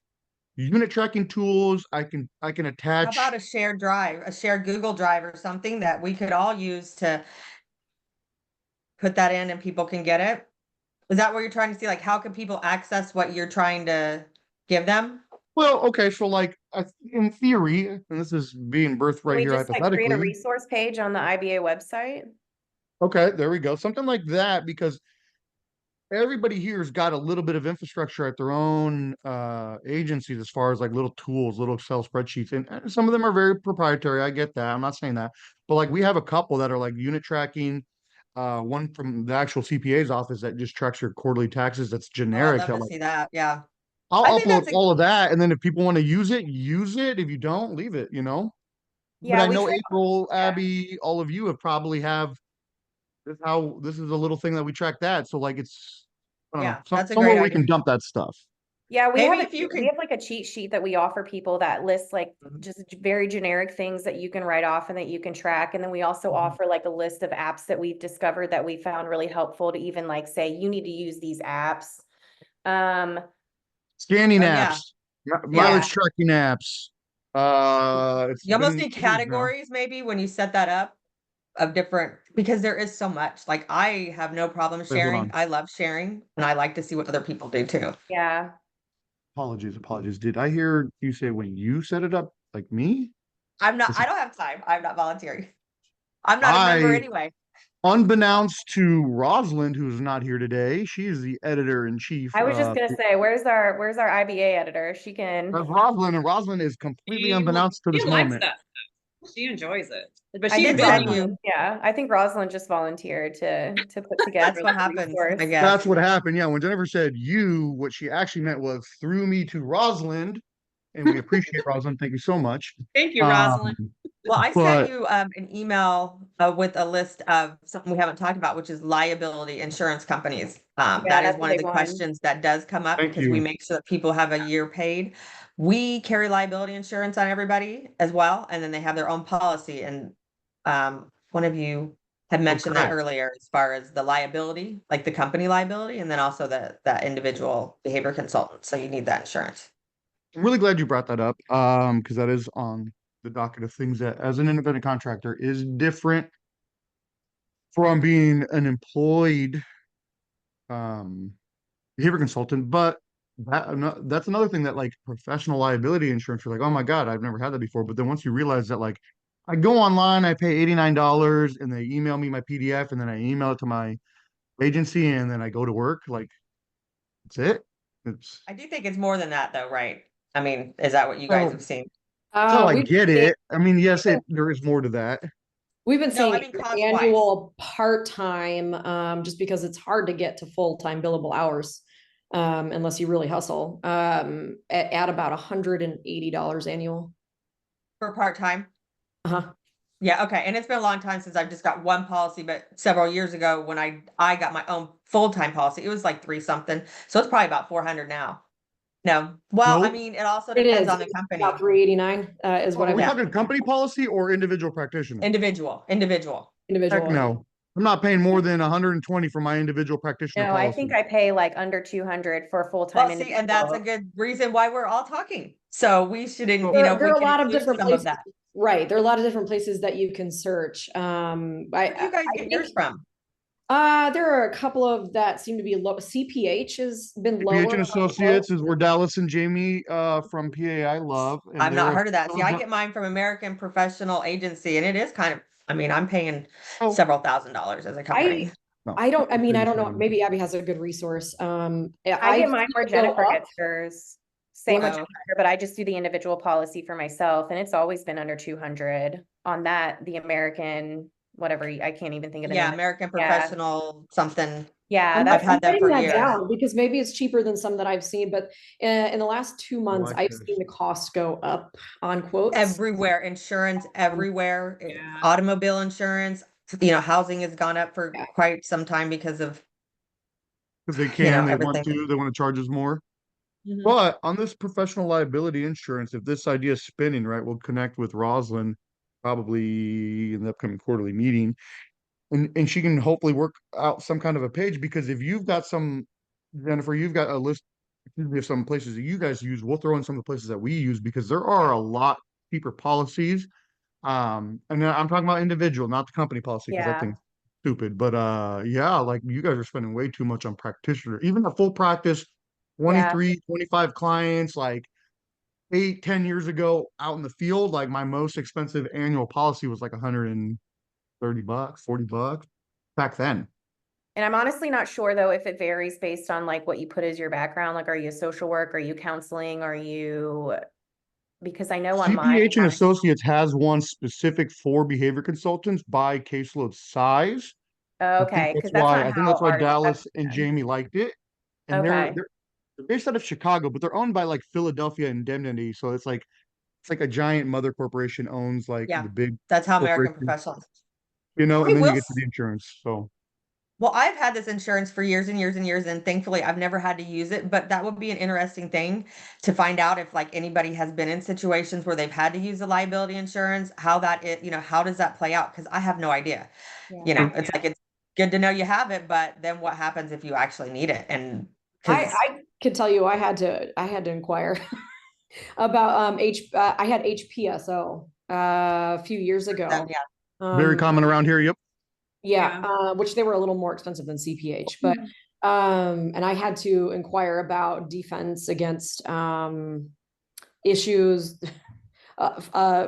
unit tracking tools. I can How about attach. a shared drive, a shared Google Drive or something that we could all use to put that in and people can get it? Is that what you're trying to see? Like, how can people access what you're trying to give them? Well, okay, so like in theory, and this is being birthed Can right we here just like create a hypothetically. resource page on the IBA website? Okay, there we go. Something like that because everybody here's got a little bit of infrastructure at their own agencies as far as like little tools, little Excel spreadsheets, and some of them are very proprietary. I get that. I'm not saying that, but like we have a couple that are like unit tracking. One from the actual CPA's office that just tracks your quarterly taxes. That's Oh, I'd generic. love That to like see that. Yeah. I I'll think upload that's a all of that, and then if people want to use it, use it. If you don't, leave it. But Yeah, I we know try. April, Yeah. Abby, all of you have probably have this is a little thing that we track that. So like it's I don't know, Yeah, that's a somewhere great we idea. can dump that stuff. Yeah, Maybe if you we could, have like a cheat sheet that we offer people that lists like Mhm. just very generic things that you can write off and that you can track. And then we also Mhm. offer like a list of apps that we've discovered that we found really helpful to even like say, you need to use these apps. Um, Scanning oh yeah, apps, yeah, mileage tracking apps. It's you almost been need years now. categories maybe when you set that up of different, because there is so much. Like I have no problem Wait, hold sharing. on. I love sharing and I like to see what other people do too. yeah. Apologies. Did I hear you say when you set it up, like me? I This is- don't have time. I'm not volunteering. I'm not a member I anyway. unbeknownst to Rosalind, who's not here today, she is the editor in chief. I was just gonna say, where's our IBA editor? She can. That's Rosalind, and Rosalind is completely unbeknownst to She this likes moment. that stuff. She enjoys it. But I she's did busy. send you. Yeah, I think Rosalind just volunteered to put together. That's what the happens, resource. I guess. That's what happened. Yeah, when Jennifer said you, what she actually meant was through me to Rosalind, and we appreciate Rosalind. Thank you so much. Thank you, Rosalind. Well, I But- sent you an email with a list of something we haven't talked about, which is liability insurance companies. That is that's a one of big the one. questions that does come up Thank because we you. make sure that people have a year paid. We carry liability insurance on everybody as well, and then they have their own policy. And one of you had mentioned that Okay. earlier as far as the liability, like the company liability, and then also the individual behavior consultant. So you need that insurance. I'm really glad you brought that up, because that is on the docket of things that, as an independent contractor, is different from being an employed behavior consultant. But that's another thing that, like, professional liability insurance, you're like, oh my God, I've never had that before. But then once you realize that, like, I go online, I pay $89 and they email me my PDF and then I email it to my agency and then I go to work, like, that's it. It's I do think it's more than that, though, right? I mean, is that what you guys Oh. have seen? I We've get been it. I mean, yes, there is more to that. We've been No, saying I mean cost-wise. annual part-time, just because it's hard to get to full-time billable hours, unless you really hustle, at about $180 annual. For part-time? Uh-huh. Yeah, okay. And it's been a long time since I've just got one policy, but several years ago when I got my own full-time policy, it was like 3 something. So it's probably about 400 now. No. Well, I Nope. mean, it also It depends is on the company. about 389, is what Are I've we got. talking company policy or individual practitioner? Individual. Heck Individual. no. I'm not paying more than 120 for my individual practitioner No, I policy. think I pay like under 200 for a full-time Well, see, and that's a individual. good reason why we're all talking. So we shouldn't, you There, know, there we are a can lot of include different some of places, that. right? There are a lot of different places that you can search. Where do you guys get yours from? There are a couple of that seem to be low. CPH has been PH lower. and Associates is where Dallas and Jamie from PAI love. And I've not they're heard of that. See, I a- get mine from American Professional Agency, and it is kind of, I mean, I'm paying Oh. several $1,000s as a company. No, I don't know. $37. Maybe Abby has a good resource. I I've get mine seen where it go Jennifer up. gets hers. Same with Wow. Jennifer, but I just do the individual policy for myself, and it's always been under 200 on that. The American, whatever, I can't even think of the Yeah, name. American Yeah. Professional something. Yeah, I've that's had them writing for that years. down because maybe it's cheaper than some that I've seen, but in the last 2 months, like I've this. seen the cost go up on quotes. Everywhere, insurance everywhere, Yeah. automobile insurance, you know, housing has gone up for Yeah. quite some time because of, Because they you can, know, they want everything. to, they want to charge us more. Mhm. But on this professional liability insurance, if this idea is spinning, right, we'll connect with Rosalind probably in the upcoming quarterly meeting. And she can hopefully work out some kind of a page, because if you've got some, Jennifer, you've got a list of some places that you guys use, we'll throw in some of the places that we use, because there are a lot cheaper policies. And then I'm talking about individual, not the company policy, because that Yeah. thing's stupid. But yeah, like, you guys are spending way too much on practitioner. Even a full practice, 23, 25 clients, like 8, 10 years ago out in the field, like my most expensive annual policy was like $130, $40 back then. And I'm honestly not sure though if it varies based on like what you put as your background. Like, are you social work? Are you counseling? Are you, because I know on mine. CPH and Associates has one specific for behavior consultants by caseload size. Okay, because that's I not think that's how why ours. Dallas and Jamie liked it. And Okay. they're based out of Chicago, but they're owned by like Philadelphia Indemnity. So it's like a giant mother corporation owns like Yeah, the big that's how American corporation, Professional. you know, I and then you will get to the insurance. So Well, I've had this insurance for years and years and years, and thankfully I've never had to use it, but that would be an interesting thing to find out if like anybody has been in situations where they've had to use the liability insurance, how that it, you know, how does that play out? Because I have no idea. You know, it's like it's good to know you have it, but then what happens if you actually need it? And I can tell you, I had to inquire about I had HPSO a few years ago. yeah, very common around here. Yep. Yeah, which they were a little more expensive than CPH, but and I had to inquire about defense against issues,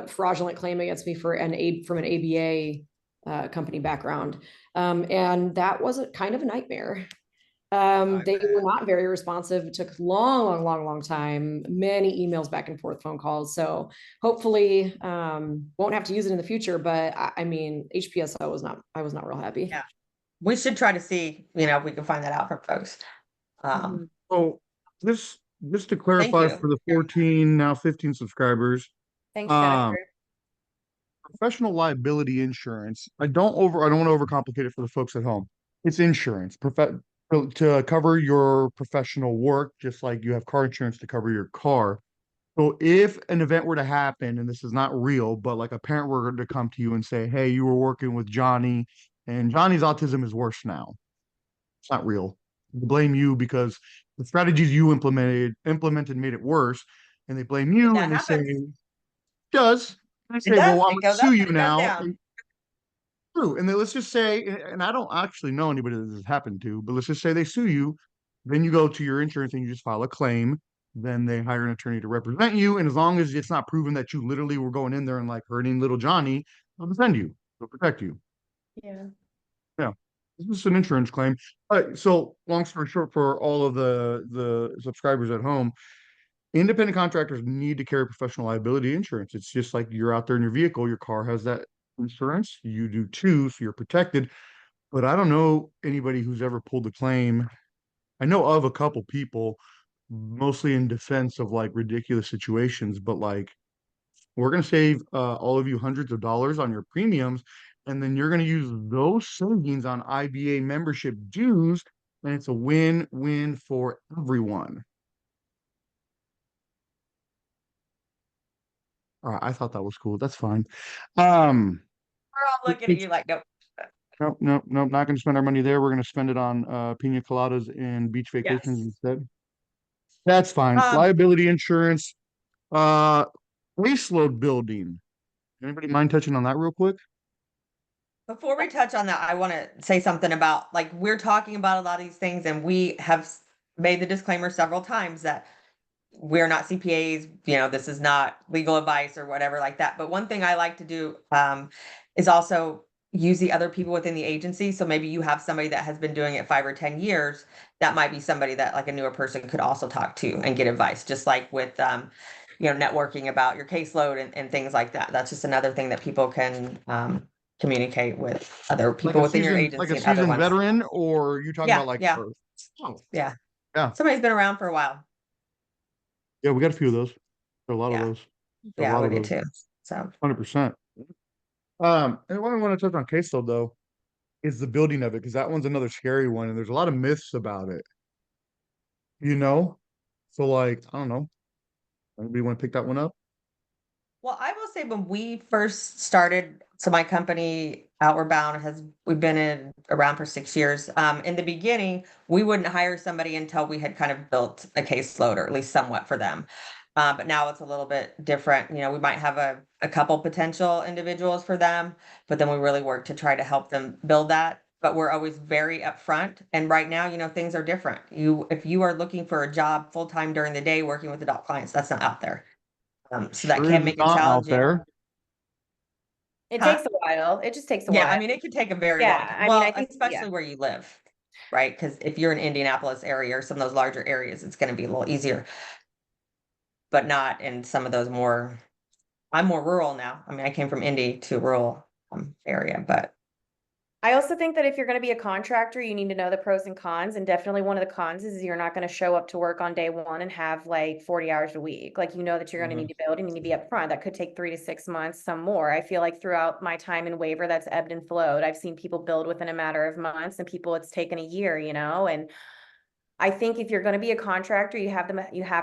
fraudulent claim against me from an ABA company background. And that was a kind of a nightmare. They were not very responsive. It took long time, many emails back and forth, phone calls. So hopefully, won't have to use it in the future, but I mean, HPSO I was not real happy. Yeah. We should try to see, if we can find that out from folks. So just to Thank clarify you. for the 14, now 15 subscribers, Thanks, um, Jennifer. professional liability insurance. I don't want to overcomplicate it for the folks at home. It's insurance, to cover your professional work, just like you have car insurance to cover your car. So if an event were to happen, and this is not real, but like a parent were to come to you and say, "Hey, you were working with Johnny, and Johnny's autism is worse now." It's not real. They blame you because the strategies you implemented made it worse, and they blame you, That and they say, happens. "Does." And I It say, does. "Well, I'm It going to goes up sue you and it goes now." down. True. And then let's just say, and I don't actually know anybody that this has happened to, but let's just say they sue you. Then you go to your insurance and you just file a claim. Then they hire an attorney to represent you. And as long as it's not proven that you literally were going in there and like hurting little Johnny, they'll defend you, they'll protect you. Yeah. Yeah. This is an insurance claim. All right. So long story short, for all of the subscribers at home, independent contractors need to carry professional liability insurance. It's just like you're out there in your vehicle, your car has that insurance. You do too, so you're protected. But I don't know anybody who's ever pulled a claim. I know of a couple people, mostly in defense of like ridiculous situations, but like we're going to save all of you hundreds of dollars on your premiums, and then you're going to use those savings on IBA membership dues, and it's a win-win for everyone. I thought that was cool. That's fine. We're all looking at you like, nope. Nope, not going to spend our money there. We're going to spend it on pina coladas and beach vacations Yes. instead. That's fine. Liability insurance, uh, caseload building. Anybody mind touching on that real quick? Before we touch on that, I want to say something about, like, we're talking about a lot of these things, and we have made the disclaimer several times that we're not CPAs, this is not legal advice or whatever like that. But one thing I like to do is also use the other people within the agency. So maybe you have somebody that has been doing it 5 or 10 years. That might be somebody that like a newer person could also talk to and get advice, just like with, networking about your caseload and things like that. That's just another thing that people can communicate with other people within your agency like a and other seasoned ones. veteran, or you talking Yeah, about like yeah, oh, yeah. yeah, Somebody's been around for a while. yeah, we got a few of those. There are a lot of Yeah. those. There are a Yeah, lot we of do those. too. So 100%. And what I want to touch on caseload though is the building of it, because that one's another scary one, and there's a lot of myths about it. You know, so like I don't know. Anybody want to pick that one up? Well, I will say when we first started, so my company Outward Bound we've been around for 6 years. In the beginning, we wouldn't hire somebody until we had kind of built a caseload, or at least somewhat for them. But now it's a little bit different. We might have a couple potential individuals for them, but then we really work to try to help them build that. But we're always very upfront. And right now, things are different. If you are looking for a job full time during the day working with adult clients, that's not out there. So that Sure can is make it not out challenging. there. It Huh? takes a while. It just takes a Yeah, while. I mean, it could take a very Yeah, long time. I mean, Well, I think, especially yeah. where you live, right? Because if you're in Indianapolis area or some of those larger areas, it's going to be a little easier, but not in some of those I'm more rural now. I mean, I came from Indy to rural area, but I also think that if you're going to be a contractor, you need to know the pros and cons. And definitely one of the cons is you're not going to show up to work on day one and have like 40 hours a week. Like, that you're going to need to build and you need to be upfront. That could take 3 to 6 months, some more. I feel like throughout my time in waiver, that's ebbed and flowed. I've seen people build within a matter of months, and people it's taken a year, and I think if you're going to be a contractor, you have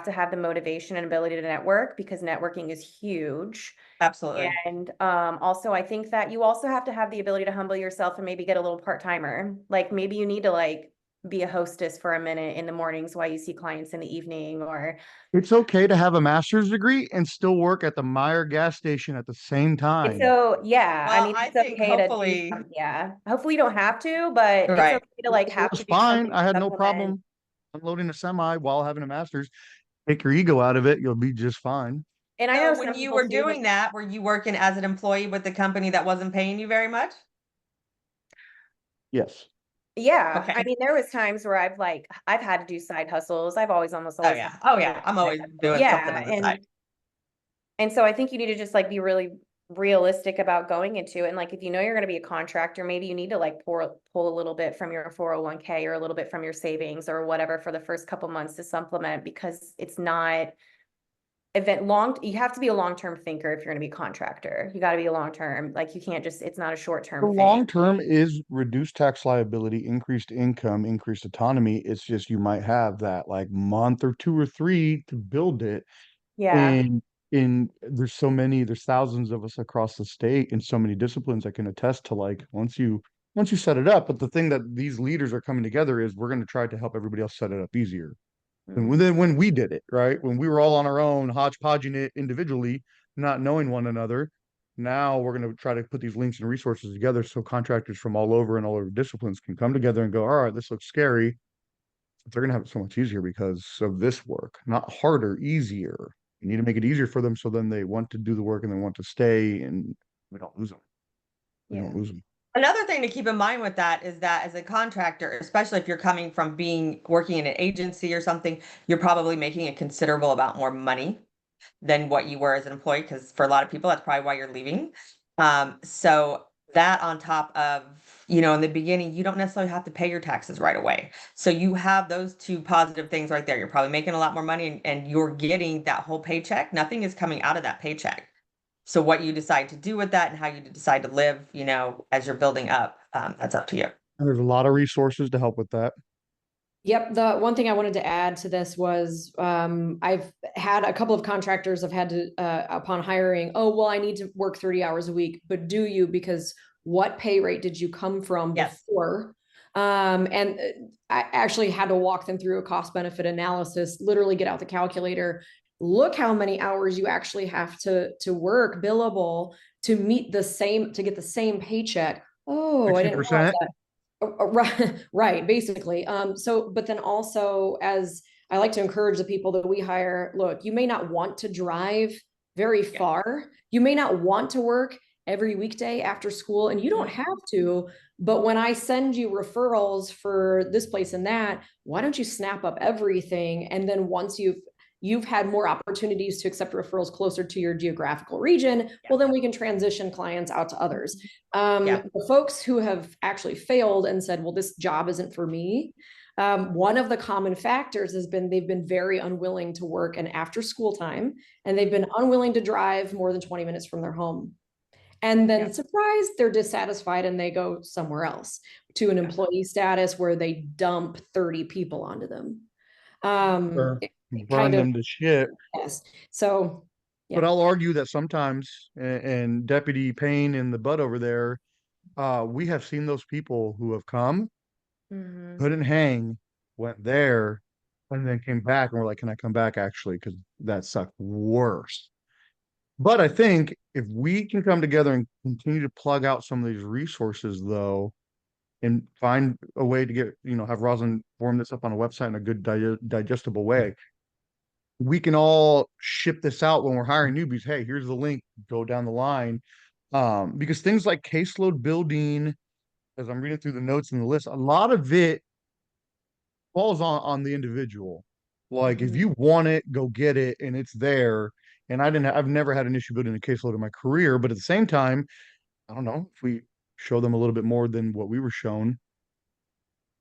to have the motivation and ability to network, because networking is huge. absolutely. And also I think that you also have to have the ability to humble yourself and maybe get a little part-timer. Like maybe you need to like be a hostess for a minute in the mornings while you see clients in the evening, or It's okay to have a master's degree and still work at the Meyer gas station at the same it's time. so, yeah, I Well, mean, I it's think okay to do hopefully, something. Yeah. Hopefully you don't have to, but it's right. okay to like It have was to do fine. something I to had no supplement. problem unloading a semi while having a master's. Take your ego out of it, you'll be just fine. And I know So when some you people were too, but doing that, were you working as an employee with the company that wasn't paying you very much? Yes. Yeah, I Okay. mean, there was times where I've had to do side hustles. I've always almost Oh always yeah. had Oh to do yeah. I'm always side doing hustles. something Yeah, on the side. and so I think you need to just like be really realistic about going into it. And like if you know you're going to be a contractor, maybe you need to like pull a little bit from your 401k or a little bit from your savings or whatever for the first couple months to supplement, because it's not you have to be a long-term thinker if you're going to be a contractor. You got to be a long-term, like you can't just, it's not a The short-term thing. long term is reduced tax liability, increased income, increased autonomy. It's just you might have that like month or two or three to build it. Yeah. And there's thousands of us across the state in so many disciplines that can attest to like once you set it up. But the thing that these leaders are coming together is we're going to try to help everybody else set it up easier. And Mhm. then when we did it, right? When we were all on our own, hodgepodging it individually, not knowing one another, now we're going to try to put these links and resources together so contractors from all over and all over disciplines can come together and go, all right, this looks scary. They're going to have it so much easier because of this work, not harder, easier. You need to make it easier for them so then they want to do the work and they want to stay and we don't lose them. We Yeah. don't lose them. Another thing to keep in mind with that is that as a contractor, especially if you're coming from working in an agency or something, you're probably making a considerable amount more money than what you were as an employee, because for a lot of people, that's probably why you're leaving. So that on top of, in the beginning, you don't necessarily have to pay your taxes right away. So you have those two positive things right there. You're probably making a lot more money and you're getting that whole paycheck. Nothing is coming out of that paycheck. So what you decide to do with that and how you decide to live, as you're building up, that's up to you. And there's a lot of resources to help with that. Yep. The one thing I wanted to add to this was I've had a couple of contractors have had to, upon hiring, oh, well, I need to work 30 hours a week. But do you? Because what pay rate did you come from Yes. before? And I actually had to walk them through a cost benefit analysis, literally get out the calculator, look how many hours you actually have to work billable to get the same paycheck. Oh, I didn't realize 60%. that. Right, right, basically. But then also, as I like to encourage the people that we hire, look, you may not want to drive very far. You may not want to work every weekday after school, and you don't have to. But when I send you referrals for this place and that, why don't you snap up everything? And then once you've had more opportunities to accept referrals closer to your geographical region, well, then we can transition clients out to others. The folks who have actually failed and said, well, this job isn't for me. One of the common factors has been they've been very unwilling to work an after school time, and they've been unwilling to drive more than 20 minutes from their home. And then surprised, they're dissatisfied and they go somewhere else to an employee status where they dump 30 people onto them. Or It burn kind of, them to shit. yes. So, But yeah. I'll argue that sometimes, and Deputy Payne and the Bud over there, we have seen those people who have come, Mhm. couldn't hang, went there, and then came back and were like, "Can I come back actually?" Because that sucked worse. But I think if we can come together and continue to plug out some of these resources, though, and find a way to have Roslyn form this up on a website in a good digestible way, we can all ship this out when we're hiring newbies. Hey, here's the link, go down the line. Because things like caseload building, as I'm reading through the notes and the list, a lot of it falls on the individual. Like if you want it, go get it, and it's there. And I've never had an issue building a caseload in my career, but at the same time, I don't know, if we show them a little bit more than what we were shown,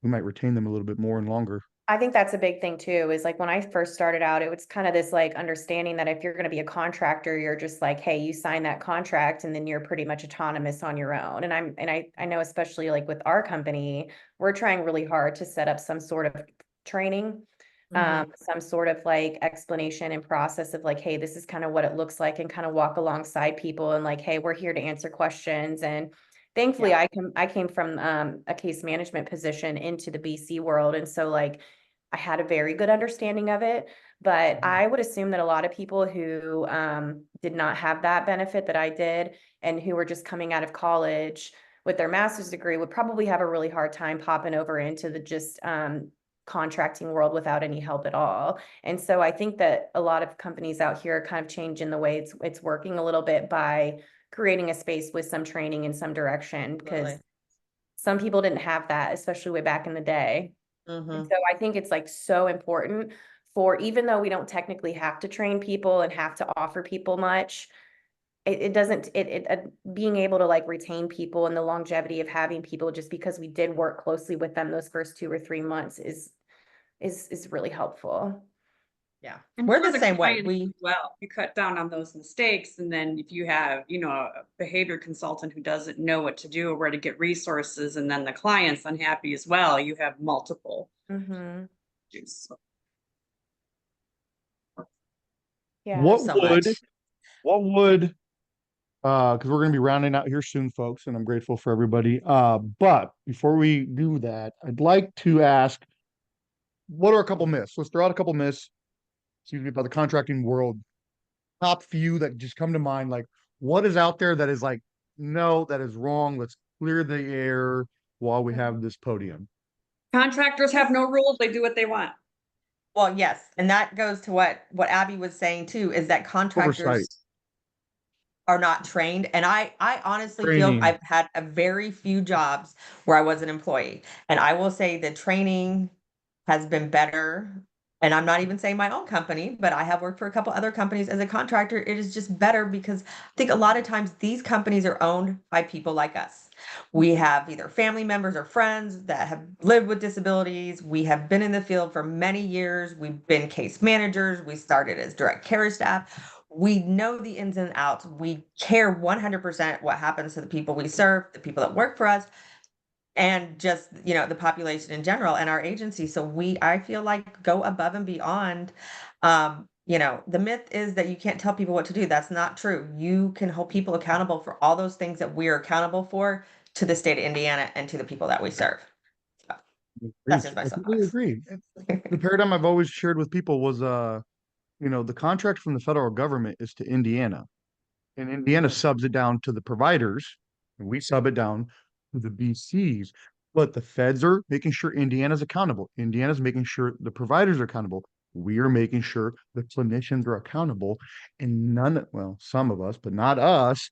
we might retain them a little bit more and longer. I think that's a big thing too, is like when I first started out, it was kind of this like understanding that if you're going to be a contractor, you're just like, hey, you sign that contract and then you're pretty much autonomous on your own. And I know, especially like with our company, we're trying really hard to set up some sort of training, some sort of like explanation and process of like, hey, this is kind of what it looks like, and kind of walk alongside people and like, hey, we're here to answer questions. And thankfully, I came from a case management position into the BC world. And so like I had a very good understanding of it, but I would assume that a lot of people who did not have that benefit that I did, and who were just coming out of college with their master's degree, would probably have a really hard time popping over into the just contracting world without any help at all. And so I think that a lot of companies out here are kind of changing the way it's working a little bit by creating a space with some training in some direction, because Some people didn't have that, especially way back in the day. And Mhm. so I think it's like so important for, even though we don't technically have to train people and have to offer people much, it doesn't, being able to like retain people and the longevity of having people just because we did work closely with them those first 2 or 3 months is really helpful. Yeah, And we're for the same way. client as well, you cut down on those mistakes, and then if you have, you know, a behavior consultant who doesn't know what to do or where to get resources, and then the client's unhappy as well, you have multiple Mm-hmm. issues. Yeah. What so would, much. what would, because we're going to be rounding out here soon, folks, and I'm grateful for everybody. But before we do that, I'd like to ask, what are a couple myths? Let's throw out a couple myths, excuse me, about the contracting world. Top few that just come to mind. Like, what is out there that is like, no, that is wrong. Let's clear the air while we have this podium. Contractors have no rules, they do what they want. Well, yes, and that goes to what Abby was saying too, is that contractors Oversight, are not trained. And I honestly feel training. I've had a very few jobs where I was an employee. And I will say the training has been better. And I'm not even saying my own company, but I have worked for a couple other companies as a contractor. It is just better because I think a lot of times these companies are owned by people like us. We have either family members or friends that have lived with disabilities. We have been in the field for many years. We've been case managers. We started as direct care staff. We know the ins and outs. We care 100% what happens to the people we serve, the people that work for us, and just, you know, the population in general and our agency. So I feel like, go above and beyond. You know, the myth is that you can't tell people what to do. That's not true. You can hold people accountable for all those things that we're accountable for to the state of Indiana and to the people that we serve. So that's just my I completely soapbox. agree. The paradigm I've always shared with people was, you know, the contract from the federal government is to Indiana, and Indiana subs it down to the providers, and we sub it down to the BCs. But the feds are making sure Indiana's accountable. Indiana's making sure the providers are accountable. We are making sure the clinicians are accountable. And none, well, some of us, but not us,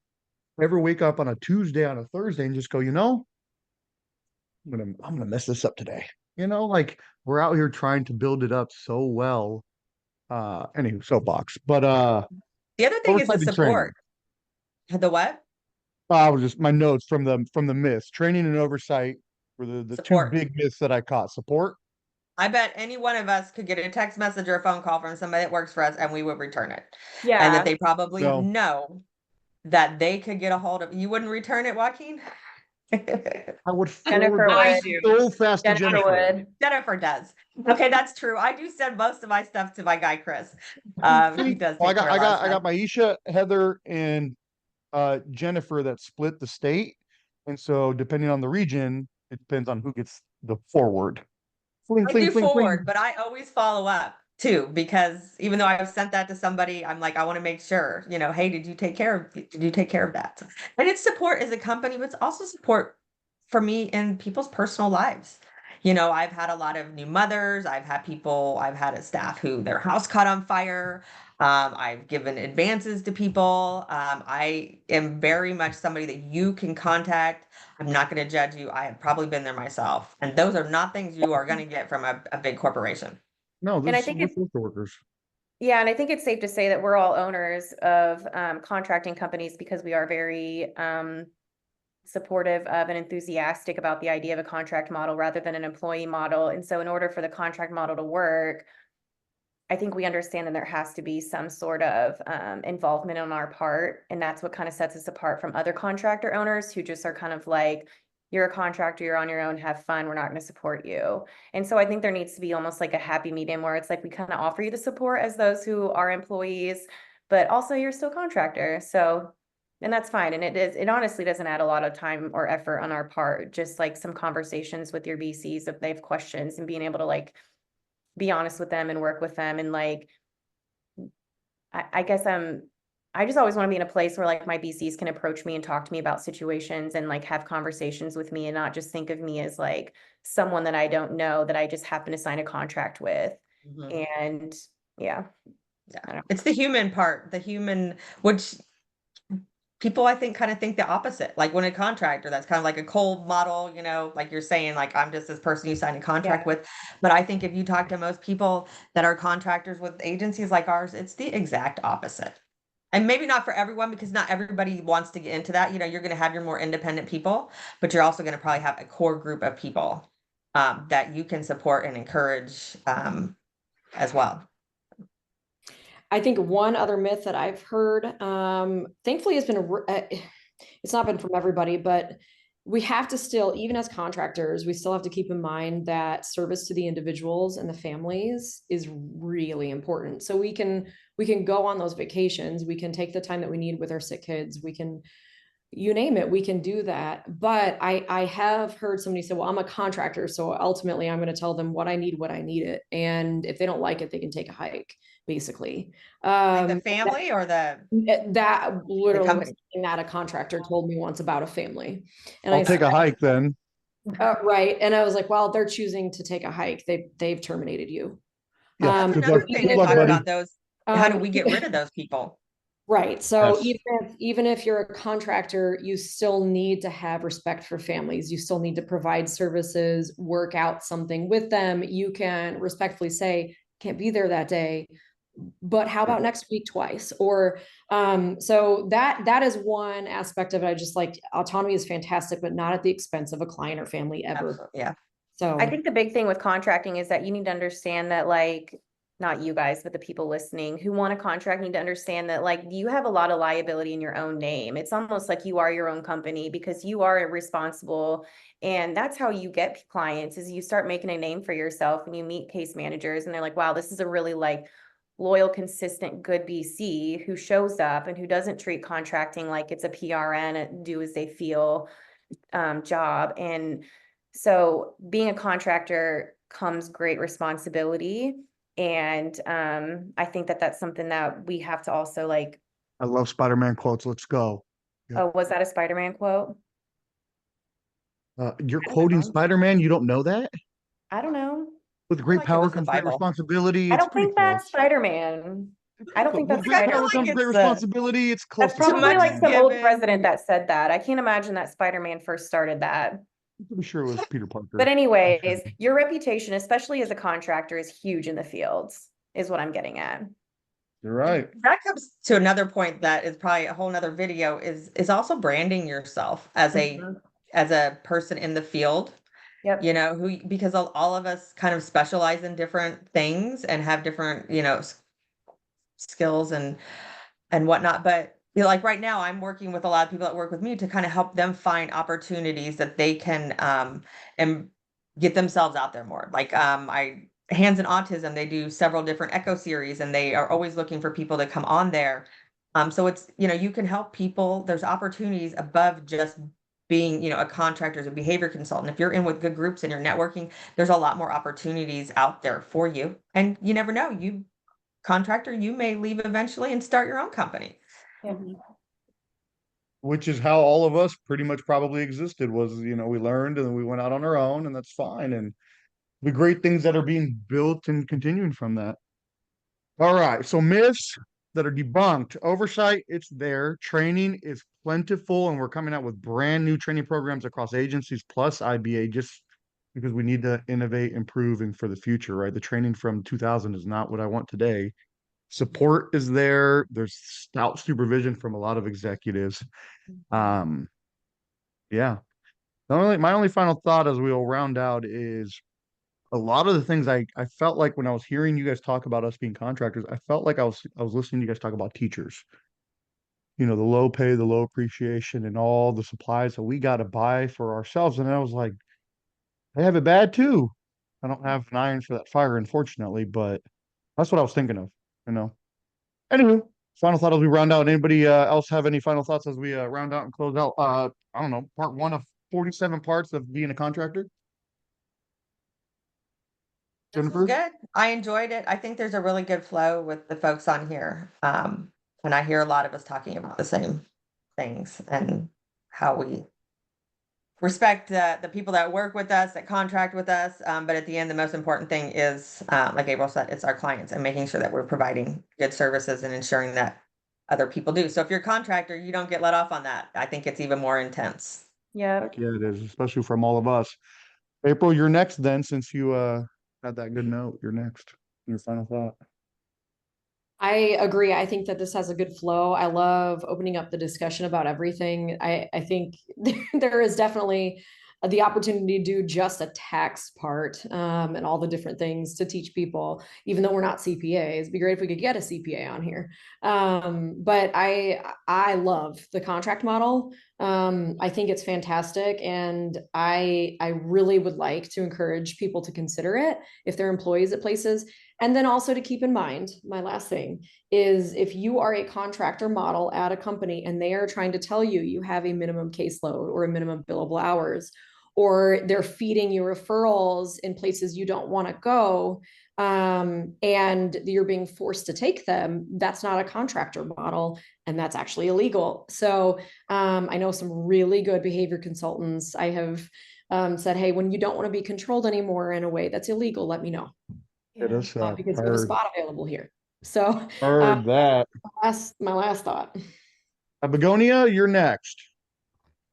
ever wake up on a Tuesday, on a Thursday, and just go, you know, I'm gonna mess this up today. You know, like, we're out here trying to build it up so well. Anywho, soapbox. But The other thing is the oversight and training. support. The what? I was just my notes from the myths. Training and oversight were the two Support. big myths that I caught. Support. I bet any one of us could get a text message or a phone call from somebody that works for us and we would return it. And that Yeah. they probably No. know that they could get a hold of. You wouldn't return it, Joaquin? I would Jennifer forward I would. do. so fast to Jennifer Jennifer. would. Jennifer does. Okay, that's true. I do send most of my stuff to my guy Chris. He does Well, take care of a lot of I stuff. got Maisha, Heather, and Jennifer that split the state. And so depending on the region, it depends on who gets the forward. Fling, I fling, do fling, forward, fling. but I always follow up too, because even though I've sent that to somebody, I'm like, I want to make sure, you know, hey, did you take care of that? And it's support as a company, but it's also support for me in people's personal lives. You know, I've had a lot of new mothers. I've had a staff who their house caught on fire. I've given advances to people. I am very much somebody that you can contact. I'm not going to judge you. I have probably been there myself. And those are not things you are going to get from a big corporation. No, And I this think we're it's, social workers. yeah, and I think it's safe to say that we're all owners of contracting companies because we are very supportive of and enthusiastic about the idea of a contract model rather than an employee model. And so in order for the contract model to work, I think we understand that there has to be some sort of involvement on our part. And that's what kind of sets us apart from other contractor owners who just are kind of like, you're a contractor, you're on your own, have fun, we're not going to support you. And so I think there needs to be almost like a happy medium where it's like we kind of offer you the support as those who are employees, but also you're still a contractor. So, and that's fine. And it honestly doesn't add a lot of time or effort on our part, just like some conversations with your VCs if they have questions and being able to like be honest with them and work with them. And like, I guess I just always want to be in a place where like my BCs can approach me and talk to me about situations and like have conversations with me and not just think of me as like someone that I don't know that I just happen to sign a contract with. Mhm. And yeah. Yeah. It's the human part, the human, which people, I think, kind of think the opposite. Like when a contractor, that's kind of like a cold model, like you're saying, like I'm just this person you signed a contract with. But I think if you talk to most people that are contractors with agencies like ours, it's the exact opposite. And maybe not for everyone, because not everybody wants to get into that. You're going to have your more independent people, but you're also going to probably have a core group of people that you can support and encourage as well. I think one other myth that I've heard, thankfully has been, it's not been from everybody, but we have to still, even as contractors, we still have to keep in mind that service to the individuals and the families is really important. So we can go on those vacations, we can take the time that we need with our sick kids, we can, you name it, we can do that. But I have heard somebody say, well, I'm a contractor, so ultimately I'm going to tell them what I need it. And if they don't like it, they can take a hike, basically. Like the family or that literally was something that a contractor told me once about a family. And I'll take a hike then. Right. And I was like, well, they're choosing to take a hike. They've terminated you. Yeah, That's good another luck, thing good to luck, talk buddy. about those. How do we get rid of those people? Right. So Yes. even if you're a contractor, you still need to have respect for families. You still need to provide services, work out something with them. You can respectfully say, can't be there that day, but how about next week twice? Or so that is one aspect of it. I just like autonomy is fantastic, but not at the expense of a client or family ever. Absolutely. Yeah. So I think the big thing with contracting is that you need to understand that, like, not you guys, but the people listening who want a contract need to understand that, like, you have a lot of liability in your own name. It's almost like you are your own company because you are responsible. And that's how you get clients, is you start making a name for yourself and you meet case managers and they're like, wow, this is a really like loyal, consistent, good BC who shows up and who doesn't treat contracting like it's a PRN, a do as they feel job. And so being a contractor comes great responsibility. And I think that that's something that we have to also like. I love Spider-Man quotes. Let's go. Yep. Oh, was that a Spider-Man quote? You're I don't quoting know. Spider-Man? You don't know that? I don't know. With I feel great like it power was the comes great Bible. responsibility. I It's don't pretty think close. that's Spider-Man. I don't think With that's great I feel power like comes Spider-Man. great it's responsibility. It's close That's to too probably much like is Spider-Man. some old given. president that said that. I can't imagine that Spider-Man first started that. I'm pretty sure it was Peter Parker. But anyways, your reputation, especially as a contractor, is huge in the fields, is what I'm getting at. You're right. That comes to another point that is probably a whole nother video, is also branding yourself as Mhm. a person in the field. Yep. Because all of us kind of specialize in different things and have different, skills and whatnot. But like right now, I'm working with a lot of people that work with me to kind of help them find opportunities that they can and get themselves out there more. Like I Hands in Autism, they do several different echo series and they are always looking for people to come on there. So it's, you can help people. There's opportunities above just being, a contractor, as a behavior consultant. If you're in with good groups and you're networking, there's a lot more opportunities out there for you. And you never know, contractor, you may leave eventually and start your own company. Yep. Which is how all of us pretty much probably existed, was, we learned and then we went out on our own, and that's fine. And the great things that are being built and continuing from that. All right. So myths that are debunked. Oversight, it's there. Training is plentiful, and we're coming out with brand new training programs across agencies plus IBA, just because we need to innovate, improve, and for the future, right? The training from 2000 is not what I want today. Support is there. There's stout supervision from a lot of executives. Yeah. My only final thought as we'll round out is a lot of the things I felt like when I was hearing you guys talk about us being contractors, I felt like I was listening to you guys talk about teachers. The low pay, the low appreciation, and all the supplies that we got to buy for ourselves. And I was like, I have it bad too. I don't have an iron for that fire, unfortunately, but that's what I was thinking of. Anywho, final thought as we round out. Anybody else have any final thoughts as we round out and close out? I don't know, part one of 47 parts of being a contractor. This was Jennifer? good. I enjoyed it. I think there's a really good flow with the folks on here. And I hear a lot of us talking about the same things and how we respect the people that work with us, that contract with us. But at the end, the most important thing is, like April said, it's our clients and making sure that we're providing good services and ensuring that other people do. So if you're a contractor, you don't get let off on that. I think it's even more intense. Yeah. Heck yeah, it is, especially from all of us. April, you're next then, since you had that good note. You're next. Your final thought. I agree. I think that this has a good flow. I love opening up the discussion about everything. I think there is definitely the opportunity to do just a tax part and all the different things to teach people, even though we're not CPAs. It'd be great if we could get a CPA on here. But I love the contract model. I think it's fantastic, and I really would like to encourage people to consider it if they're employees at places. And then also to keep in mind, my last thing is if you are a contractor model at a company and they are trying to tell you you have a minimum caseload or a minimum billable hours, or they're feeding you referrals in places you don't want to go, and you're being forced to take them, that's not a contractor model, and that's actually illegal. So I know some really good behavior consultants. I have said, hey, when you don't want to be controlled anymore in a way that's illegal, let me know. It is Because we have a spot available here. So heard that. my last thought. Begonia, you're next.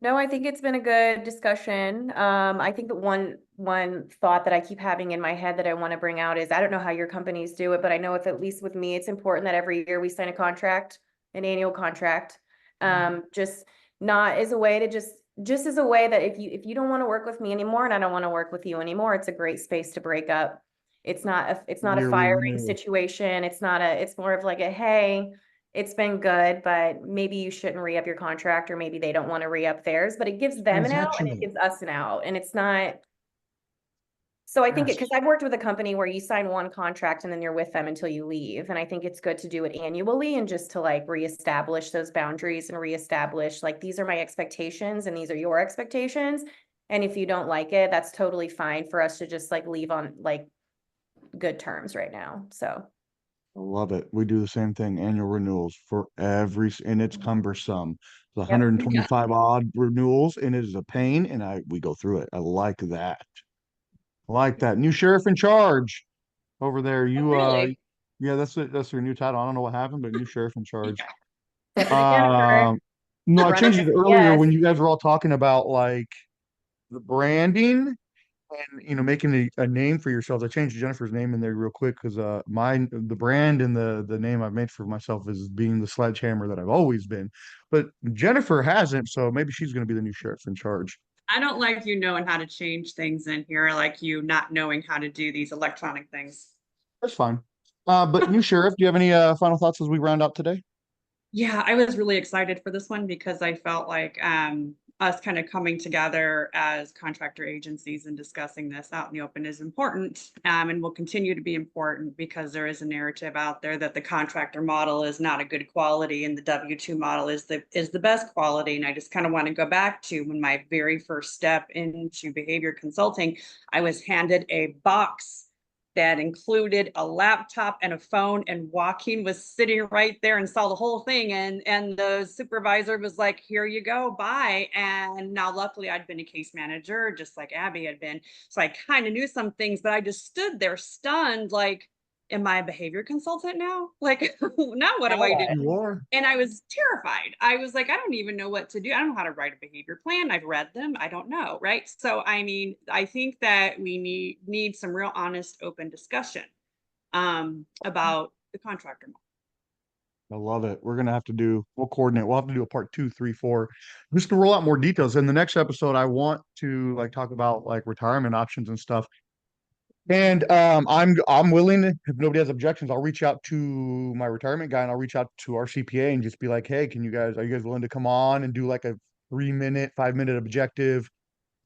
No, I think it's been a good discussion. I think that one thought that I keep having in my head that I want to bring out is, I don't know how your companies do it, but I know if at least with me, it's important that every year we sign a contract, an annual contract. Just not as a way to just as a way that if you don't want to work with me anymore and I don't want to work with you anymore, it's a great space to break up. It's not a Yearly firing renewal. situation. It's more of like a, hey, it's been good, but maybe you shouldn't re-up your contract, or maybe they don't want to re-up theirs, but it gives them an out and it Transactional. gives us an out, and it's not. So I think Yes. because I've worked with a company where you sign one contract and then you're with them until you leave. And I think it's good to do it annually and just to like reestablish those boundaries and reestablish like, these are my expectations and these are your expectations. And if you don't like it, that's totally fine for us to just like leave on like good terms right now. So I love it. We do the same thing, annual renewals for and it's cumbersome. The Yep. 125 odd renewals, and it is a pain, and we go through it. I like that. I like that. New sheriff in charge over there. You Really? yeah, that's your new title. I don't know what happened, but new sheriff in charge. Deputy Jennifer, No, I running changed it the earlier when CS. you guys were all talking about like the branding and making a name for yourselves. I changed Jennifer's name in there real quick because the brand and the name I've made for myself is being the sledgehammer that I've always been. But Jennifer hasn't, so maybe she's gonna be the new sheriff in charge. I don't like you knowing how to change things in here. I like you not knowing how to do these electronic things. That's fine. But new sheriff, do you have any final thoughts as we round up today? Yeah, I was really excited for this one because I felt like us kind of coming together as contractor agencies and discussing this out in the open is important, and will continue to be important because there is a narrative out there that the contractor model is not a good quality and the W-2 model is the best quality. And I just kind of want to go back to when my very first step into behavior consulting, I was handed a box that included a laptop and a phone, and Joaquin was sitting right there and saw the whole thing, and the supervisor was like, here you go, bye. And now luckily I'd been a case manager just like Abby had been, so I kind of knew some things, but I just stood there stunned like, am I a behavior consultant now? Like, now what do I do? You are. And I was terrified. I was like, I don't even know what to do. I don't know how to write a behavior plan. I've read them. I don't know. Right. So, I mean, I think that we need some real honest, open discussion about the contractor model. I love it. We'll coordinate. We'll have to do a part 2, 3, 4, just to roll out more details. In the next episode, I want to like talk about like retirement options and stuff. And I'm willing, if nobody has objections, I'll reach out to my retirement guy and I'll reach out to our CPA and just be like, hey, are you guys willing to come on and do like a 3-minute, 5-minute objective,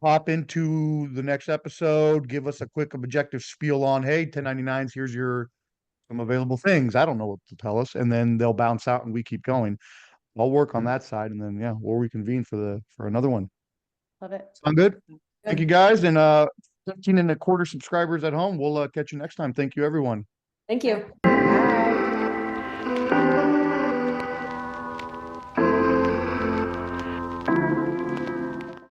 hop into the next episode, give us a quick objective spiel on, hey, 1099s, here's some available things. I don't know what to tell us. And then they'll bounce out and we keep going. I'll work on that side, and then yeah, we'll reconvene for another one. Love it. Sound good? Thank you guys. And 15 and a quarter subscribers at home. We'll catch you next time. Thank you, everyone. Thank you. Bye.